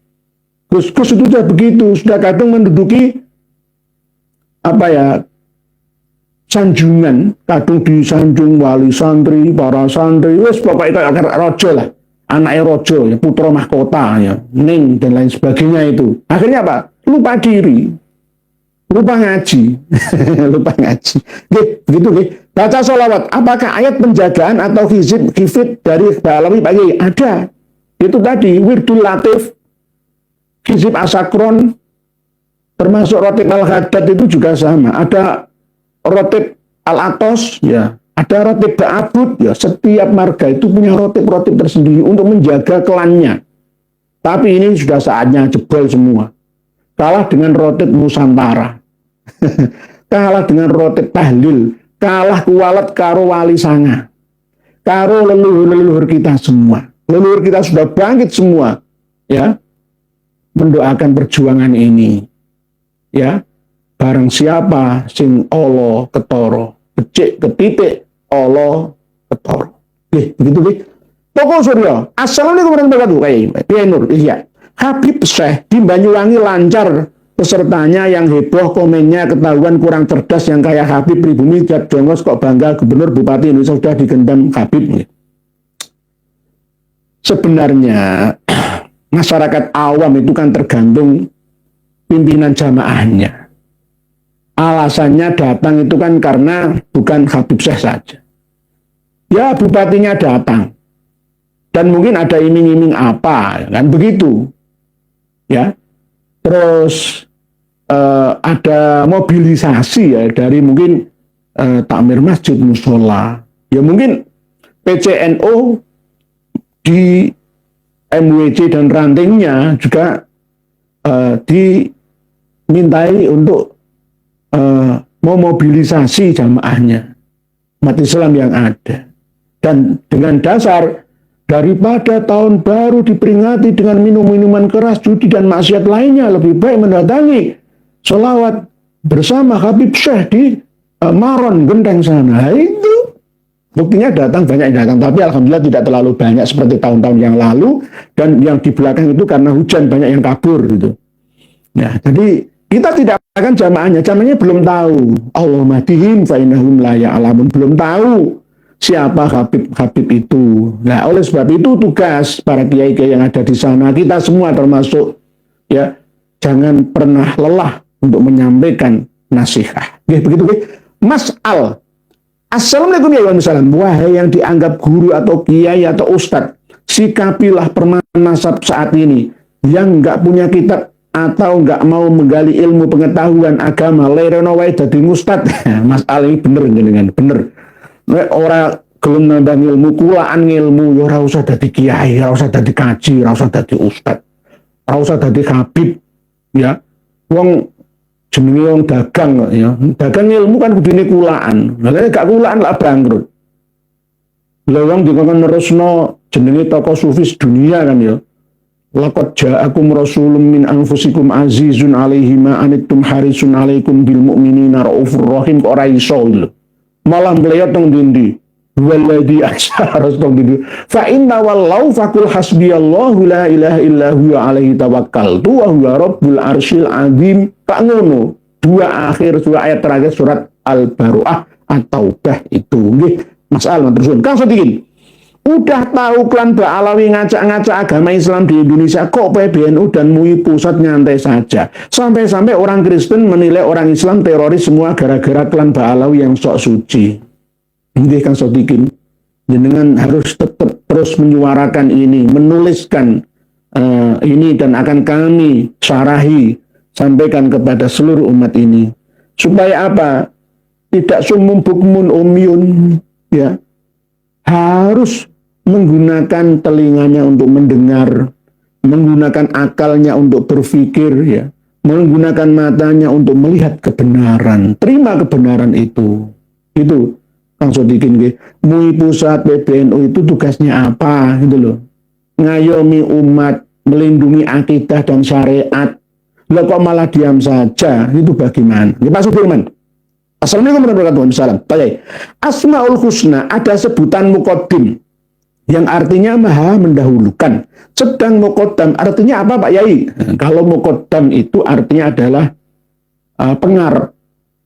Gus-gus itu sudah begitu. Sudah kadang menduduki sanjungan, kadung disanjung wali santri, para santri, wes pokoknya kayak rojo lah, anaknya rojo, ya, putra mahkota, ya, ning dan lain sebagainya itu. Akhirnya apa? Lupa diri, lupa ngaji, lupa ngaji. Begitu, baca sholawat. Apakah ayat penjagaan atau hizib dari Mbak Alawi pagi? Ada. Itu tadi wirdul latif, hizib asakron, termasuk rotib al-haddad itu juga sama. Ada rotib al-atos, ya, ada rotib ba'abud, ya, setiap marga itu punya rotib-rotib tersendiri untuk menjaga klannya. Tapi ini sudah saatnya jebol semua. Kalah dengan rotib Nusantara, kalah dengan rotib tahlil, kalah kualat karo wali sanga, karo leluhur-leluhur kita semua. Leluhur kita sudah bangkit semua, ya, mendoakan perjuangan ini, ya. Barang siapa sing Allah ketoro, becik ketitik Allah ketoro. Begitu. Pokok Surya. Assalamualaikum warahmatullahi wabarakatuh. Iya. Habib Syekh di Banyuwangi lancar pesertanya yang heboh, komennya ketahuan kurang cerdas, yang kayak Habib pribumi jat jongos kok bangga gubernur bupati Indonesia sudah digendam Habib. Sebenarnya masyarakat awam itu kan tergantung pimpinan jamaahnya. Alasannya datang itu kan karena bukan Habib Syekh saja. Ya, bupatinya datang. Dan mungkin ada iming-iming apa, kan begitu. Ya. Terus ada mobilisasi ya dari mungkin takmir masjid, musola. Ya mungkin PCNO di MWC dan rantingnya juga dimintai untuk memobilisasi jamaahnya, umat Islam yang ada. Dan dengan dasar daripada tahun baru diperingati dengan minum-minuman keras, judi dan maksiat lainnya, lebih baik mendatangi sholawat bersama Habib Syekh di Maron Genteng sana. Itu Buktinya datang, banyak yang datang, tapi alhamdulillah tidak terlalu banyak seperti tahun-tahun yang lalu, dan yang di belakang itu karena hujan banyak yang kabur gitu. Ya, jadi kita tidak akan jamaahnya belum tahu. Allah mahdihim fa innahum la ya'lamun, belum tahu siapa Habib itu. Nah, oleh sebab itu tugas para kiai-kiai yang ada di sana, kita semua termasuk, ya, jangan pernah lelah untuk menyampaikan nasihat. Oke, begitu, oke. Mas Al, Assalamualaikum ya Waalaikumsalam. Wahai yang dianggap guru atau kiai atau ustadz, sikapilah permasalahan nasab saat ini. Yang nggak punya kitab atau nggak mau menggali ilmu pengetahuan agama, lereno wae dadi ustadz. Mas Al ini bener dengan bener. Orang gelem nambah ilmu, kulaan ilmu, ya ora usah dadi kiai, ora usah dadi kaji, ora usah dadi ustadz, ora usah dadi habib, ya. Wong jenenge wong dagang, ya. Dagang ilmu kan kudune kulaan. Lah gak kulaan lah bangkrut. Lah wong dikon nerusno jenenge tokoh sufis dunia kan ya. Laqad ja'akum rasulun min anfusikum azizun 'alaihi ma anittum harisun 'alaikum bil mu'minina raufur rahim, kok ora iso lho. Malah mleyot nang ndi? Waladhi asyara tong ndi. Fa inna wallau faqul hasbiyallahu la ilaha illa huwa 'alaihi tawakkaltu wa huwa rabbul arsyil azim. Tak ngono. Dua ayat terakhir surat Al-Baru'ah At-Taubah itu. Nggih, Mas Al terus Kang Sodikin. Udah tahu klan Ba'alawi ngacak-ngacak agama Islam di Indonesia, kok PBNU dan MUI pusat nyantai saja. Sampai-sampai orang Kristen menilai orang Islam teroris semua gara-gara klan Ba'alawi yang sok suci. Nggih Kang Sodikin. Jenengan harus tetap terus menyuarakan ini, menuliskan ini, dan akan kami syarahi, sampaikan kepada seluruh umat ini. Supaya apa? Tidak sumum bukmun umyun, ya. Harus menggunakan telinganya untuk mendengar, menggunakan akalnya untuk berpikir, ya. Menggunakan matanya untuk melihat kebenaran. Terima kebenaran itu. Itu Kang Sodikin. MUI pusat, PBNU itu tugasnya apa? Gitu loh. Ngayomi umat, melindungi akidah dan syariat. Lah kok malah diam saja? Itu bagaimana? Pak Sudirman. Assalamualaikum warahmatullahi wabarakatuh. Asmaul Husna ada sebutan muqaddim yang artinya maha mendahulukan. Sedang muqaddam artinya apa Pak Yai? Kalau muqaddam itu artinya adalah pengarep.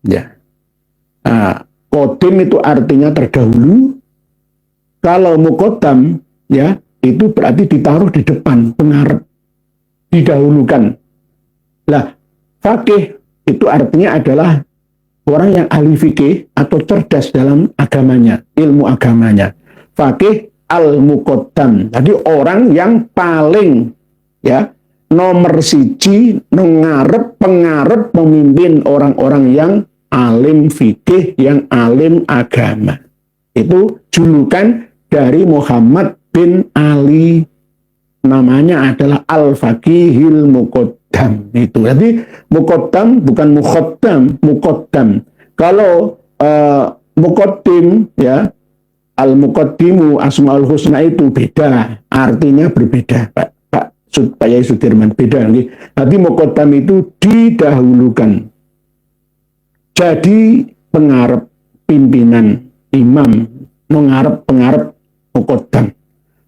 Ya. Qadim itu artinya terdahulu. Kalau muqaddam, ya, itu berarti ditaruh di depan, pengarep, didahulukan. Lah, faqih itu artinya adalah orang yang ahli fikih atau cerdas dalam agamanya, ilmu agamanya. Faqih al-muqaddam. Jadi orang yang paling, ya, nomor siji, pengarep memimpin orang-orang yang alim fikih, yang alim agama. Itu julukan dari Muhammad bin Ali. Namanya adalah Al-Faqihil Muqaddam. Itu. Jadi Muqaddam bukan Muqaddam. Kalau Muqaddim, ya, Al-Muqaddimu Asmaul Husna itu beda. Artinya berbeda, Pak Yai Sudirman. Beda. Jadi Muqaddam itu didahulukan. Jadi pengarep, pimpinan, imam, pengarep Muqaddam.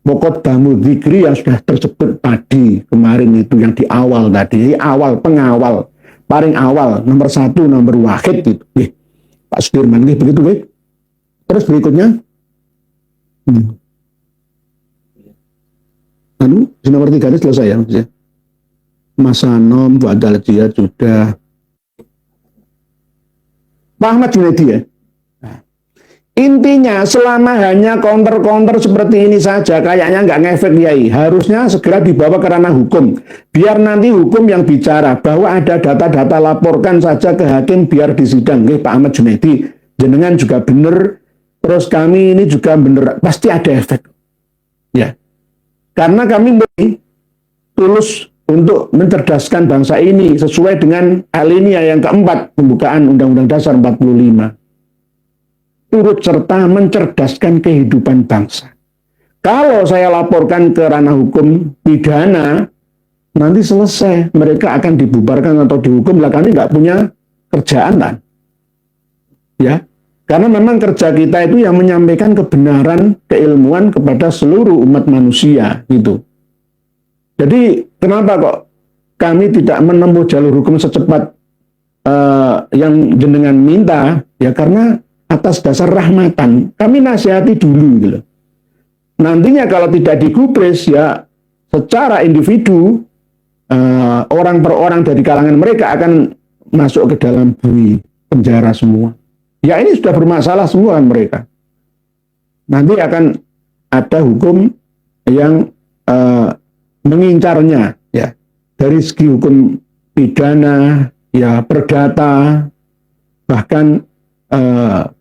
Muqaddamu dzikri yang sudah tersebut tadi kemarin itu yang di awal tadi, awal, pengawal, paling awal, nomor satu, nomor wahid itu. Pak Sudirman, begitu. Terus berikutnya, di nomor 3 ini selesai ya. Masanom, Wadal Jihad sudah. Pak Ahmad Junaidi ya. Intinya selama hanya counter-counter seperti ini saja kayaknya nggak ngefek Yai. Harusnya segera dibawa ke ranah hukum. Biar nanti hukum yang bicara bahwa ada data-data laporkan saja ke hakim biar disidang. Pak Ahmad Junaidi, jenengan juga bener. Terus kami ini juga bener. Pasti ada efek. Ya. Karena kami tulus untuk mencerdaskan bangsa ini sesuai dengan alinea yang keempat pembukaan Undang-Undang Dasar 45. Turut serta mencerdaskan kehidupan bangsa. Kalau saya laporkan ke ranah hukum pidana, nanti selesai. Mereka akan dibubarkan atau dihukum. Lah kami nggak punya kerjaan kan. Ya. Karena memang kerja kita itu yang menyampaikan kebenaran, keilmuan kepada seluruh umat manusia gitu. Jadi kenapa kok kami tidak menempuh jalur hukum secepat yang jenengan minta? Ya karena atas dasar rahmatan. Kami nasihati dulu gitu. Nantinya kalau tidak digubris ya secara individu orang per orang dari kalangan mereka akan masuk ke dalam bui penjara semua. Ya ini sudah bermasalah semua kan mereka. Nanti akan ada hukum yang mengincarnya ya dari segi hukum pidana, ya perdata, bahkan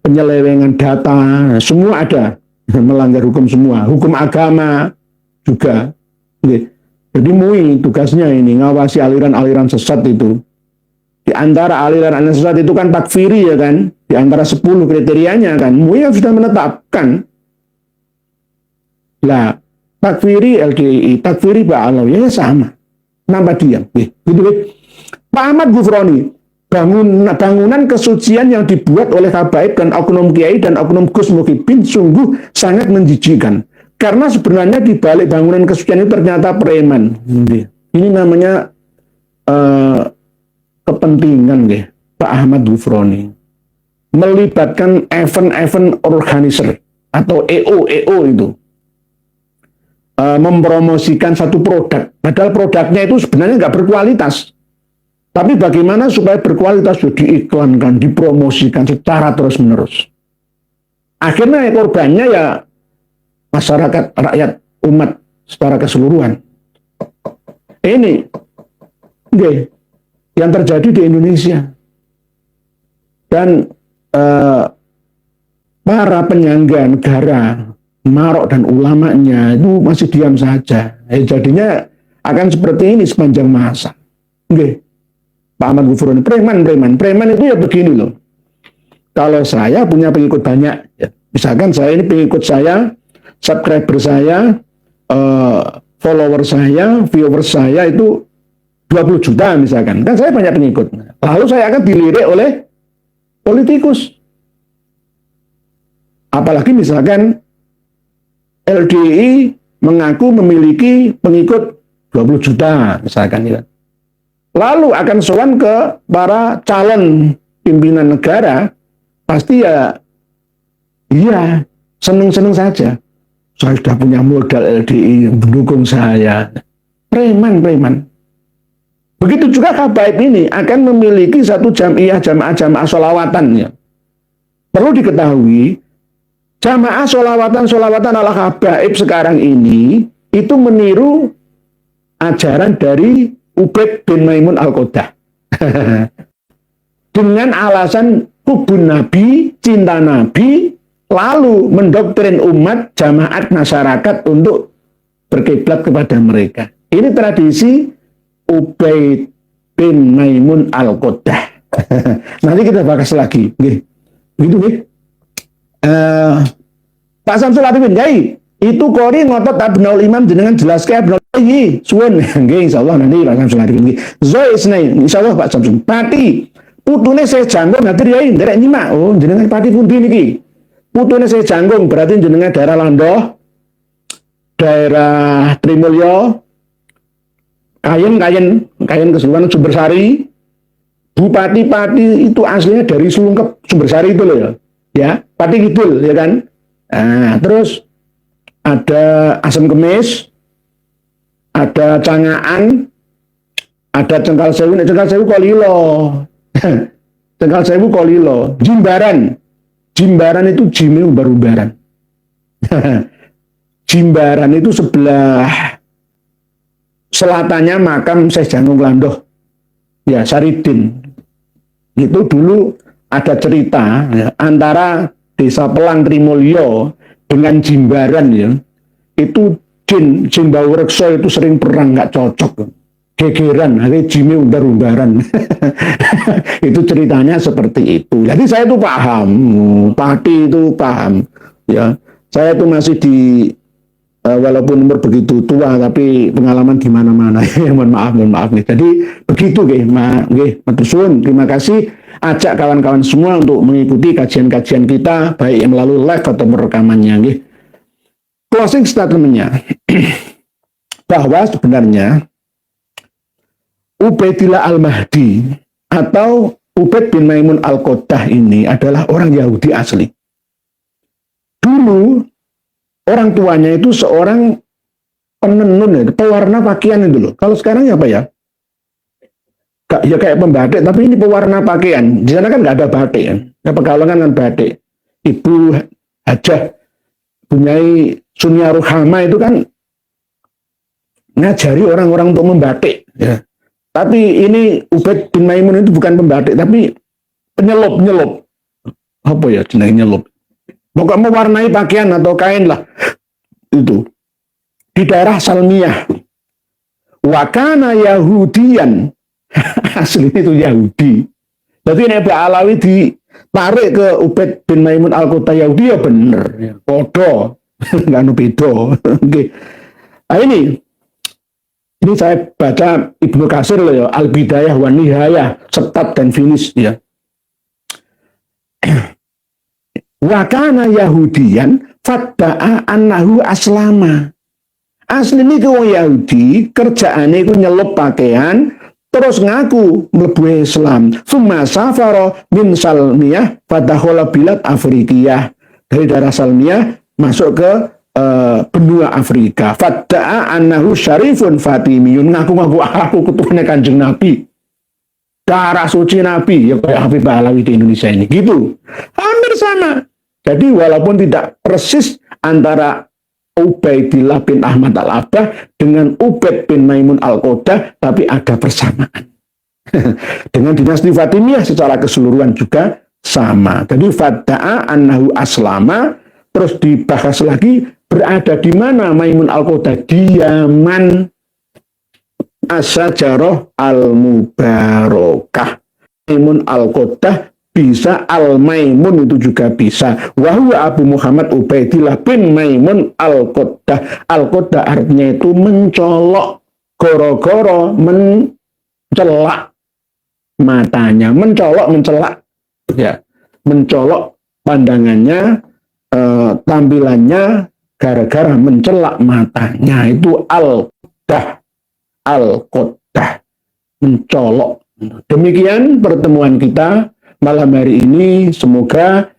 penyelewengan data, semua ada melanggar hukum semua. Hukum agama juga. Jadi MUI tugasnya ini ngawasi aliran-aliran sesat itu. Di antara aliran-aliran sesat itu kan takfiri ya kan. Di antara 10 kriterianya kan MUI yang sudah menetapkan. Lah, takfiri LDI, takfiri Pak Alawi ya sama. Nambah diam. Gitu. Pak Ahmad Ghufroni, bangunan kesucian yang dibuat oleh habaib dan oknum kiai dan oknum Gus Muhyiddin sungguh sangat menjijikan. Karena sebenarnya di balik bangunan kesucian itu ternyata preman. Ini namanya kepentingan ya, Pak Ahmad Ghufroni. Melibatkan event-event organizer atau EO itu. Mempromosikan satu produk. Padahal produknya itu sebenarnya nggak berkualitas. Tapi bagaimana supaya berkualitas diiklankan, dipromosikan secara terus-menerus. Akhirnya korbannya ya masyarakat, rakyat, umat secara keseluruhan. Ini yang terjadi di Indonesia. Dan para penyangga negara, Marok dan ulamanya itu masih diam saja. Jadinya akan seperti ini sepanjang masa. Pak Ahmad Ghufroni, preman itu ya begini loh. Kalau saya punya pengikut banyak, ya, misalkan saya ini pengikut saya, subscriber saya, follower saya, viewer saya itu 20 juta misalkan, kan saya banyak pengikut. Lalu saya akan dilirik oleh politikus. Apalagi misalkan LDI mengaku memiliki pengikut 20 juta misalkan ya. Lalu akan sowan ke para calon pimpinan negara, pasti ya iya seneng-seneng saja. Saya sudah punya modal LDI yang mendukung saya. Preman. Begitu juga habaib ini akan memiliki satu jamaah sholawatan. Perlu diketahui, jamaah sholawatan ala habaib sekarang ini itu meniru ajaran dari Ubaid bin Maimun Al-Qodah. Dengan alasan hubun Nabi, cinta Nabi, lalu mendoktrin umat, jamaat masyarakat untuk berkiblat kepada mereka. Ini tradisi Ubaid bin Maimun Al-Qodah. Nanti kita bahas lagi. Begitu, Pak Samsul Arifin, itu kori ngotot Abnaul Imam jenengan jelaskan Abnaul Imam suwun nggih insyaallah nanti Pak Samsul Arifin nggih. Zoi Isnai insyaallah Pak Samsul. Pati putune saya janggung hadir yai nderek nyimak. Oh jenengan pati pundi niki? Putune saya janggung berarti jenengan daerah Landoh, daerah Trimulyo, Kayen keseluruhan Sumbersari. Bupati-pati itu aslinya dari Selungkep Sumbersari itu loh ya. Ya, Pati Kidul ya kan. Nah, terus ada Asam Kemis, ada Cangaan, ada Cengkal Sewu Kolilo. Cengkal Sewu Kolilo, Jimbaran itu Jimmy Umbar-umbaran. Jimbaran itu sebelah selatannya makam Syekh Janggung Landoh. Ya, Saridin. Itu dulu ada cerita ya, antara Desa Pelang Trimulyo dengan Jimbaran ya. Itu jin bau reksa itu sering perang nggak cocok. Gegeran, akhirnya Jimmy umbar-umbaran. Itu ceritanya seperti itu. Jadi saya itu paham, Pati itu paham. Ya, saya itu masih di walaupun umur begitu tua tapi pengalaman di mana-mana. Mohon maaf nih. Jadi begitu matur suwun. Terima kasih, ajak kawan-kawan semua untuk mengikuti kajian-kajian kita baik yang melalui live atau rekamannya nggih. Closing statement-nya bahwa sebenarnya Ubaidillah Al-Mahdi atau Ubaid bin Maimun Al-Qaddah ini adalah orang Yahudi asli. Dulu orang tuanya itu seorang penenun, pewarna pakaian itu loh. Kalau sekarang apa ya? Ya kayak pembatik, tapi ini pewarna pakaian. Di sana kan nggak ada batik kan. Ya, Pekalongan kan batik. Ibu Hajah Bunyai Sunia Ruhama itu kan ngajari orang-orang untuk membatik. Ya. Tapi ini Ubaid bin Maimun itu bukan pembatik, tapi penyelup. Apa ya jenis nyelup? Pokoknya mewarnai pakaian atau kain lah. Itu. Di daerah Salmiyah. Wakana Yahudian. Asli itu Yahudi. Jadi Nabi Alawi ditarik ke Ubaid bin Maimun Al-Qaddah Yahudi ya bener. Podo. Nggak beda. Oke. Nah ini saya baca Ibnu Katsir loh ya, Al-Bidayah wa Nihayah, start dan finish ya. Wa kana Yahudiyan fadda'a annahu aslama. Asli ini wong Yahudi, kerjaane iku nyelup pakaian, terus ngaku mlebu Islam. Summa safara min Salmiyah fadakhala bilad Afrikiyah. Dari daerah Salmiyah masuk ke benua Afrika. Fadda'a annahu syarifun fatimiyun, ngaku-ngaku aku ketuanya Kanjeng Nabi, darah suci Nabi, ya kayak Habib Alawi di Indonesia ini gitu, hampir sama. Jadi walaupun tidak persis antara Ubaidillah bin Ahmad Al-Abbah dengan Ubaid bin Maimun Al-Qaddah, tapi ada persamaan. Dengan dinasti Fatimiyah secara keseluruhan juga sama. Jadi fadda'a annahu aslama, terus dibahas lagi berada di mana Maimun Al-Qaddah? Di Yaman. Asyajarah Al-Mubarakah. Maimun Al-Qaddah bisa, Al-Maimun itu juga bisa. Wahwa Abu Muhammad Ubaidillah bin Maimun Al-Qaddah. Al-Qaddah artinya itu mencolok, goro-goro, mencelak matanya, mencolak ya, mencolok pandangannya, tampilannya gara-gara mencelak matanya. Itu Al-Qaddah, mencolok. Demikian pertemuan kita malam hari ini. Semoga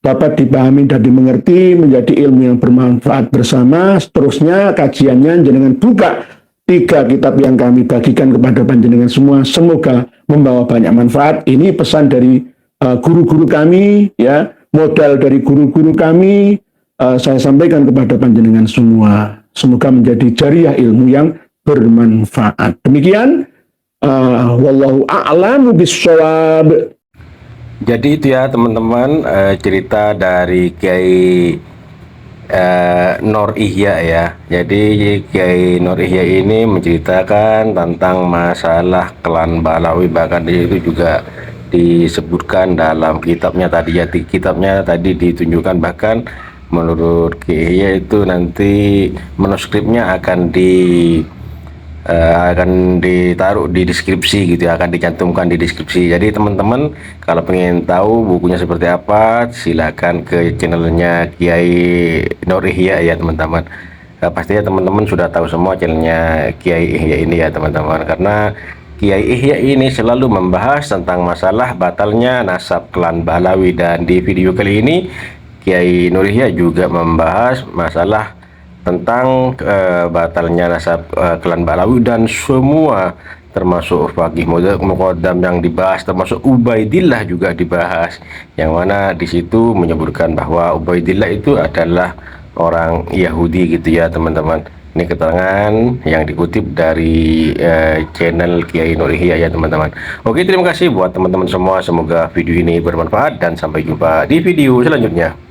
dapat dipahami dan dimengerti, menjadi ilmu yang bermanfaat bersama. Seterusnya kajiannya jenengan buka 3 kitab yang kami bagikan kepada panjenengan semua. Semoga membawa banyak manfaat. Ini pesan dari guru-guru kami, ya, modal dari guru-guru kami. Saya sampaikan kepada panjenengan semua. Semoga menjadi jariah ilmu yang bermanfaat. Demikian, wallahu a'lamu bissawab. Jadi itu ya teman-teman, cerita dari Kiai Nur Ihya ya. Jadi Kiai Nur Ihya ini menceritakan tentang masalah klan Balawi, bahkan di situ juga disebutkan dalam kitabnya tadi ya. Kitabnya tadi ditunjukkan, bahkan menurut Kiai Ihya itu nanti manuskripnya akan ditaruh di deskripsi gitu ya, akan dicantumkan di deskripsi. Jadi teman-teman kalau pengen tahu bukunya seperti apa, silakan ke channelnya Kiai Nur Ihya ya teman-teman. Pastinya teman-teman sudah tahu semua channelnya Kiai Ihya ini ya teman-teman, karena Kiai Ihya ini selalu membahas tentang masalah batalnya nasab klan Balawi. Dan di video kali ini Kiai Nur Ihya juga membahas masalah tentang batalnya nasab klan Balawi dan semua, termasuk Faqih Muqaddam yang dibahas, termasuk Ubaidillah juga dibahas, yang mana di situ menyebutkan bahwa Ubaidillah itu adalah orang Yahudi gitu ya teman-teman. Ini keterangan yang dikutip dari channel Kiai Nur Ihya ya teman-teman. Oke, terima kasih buat teman-teman semua, semoga video ini bermanfaat dan sampai jumpa di video selanjutnya.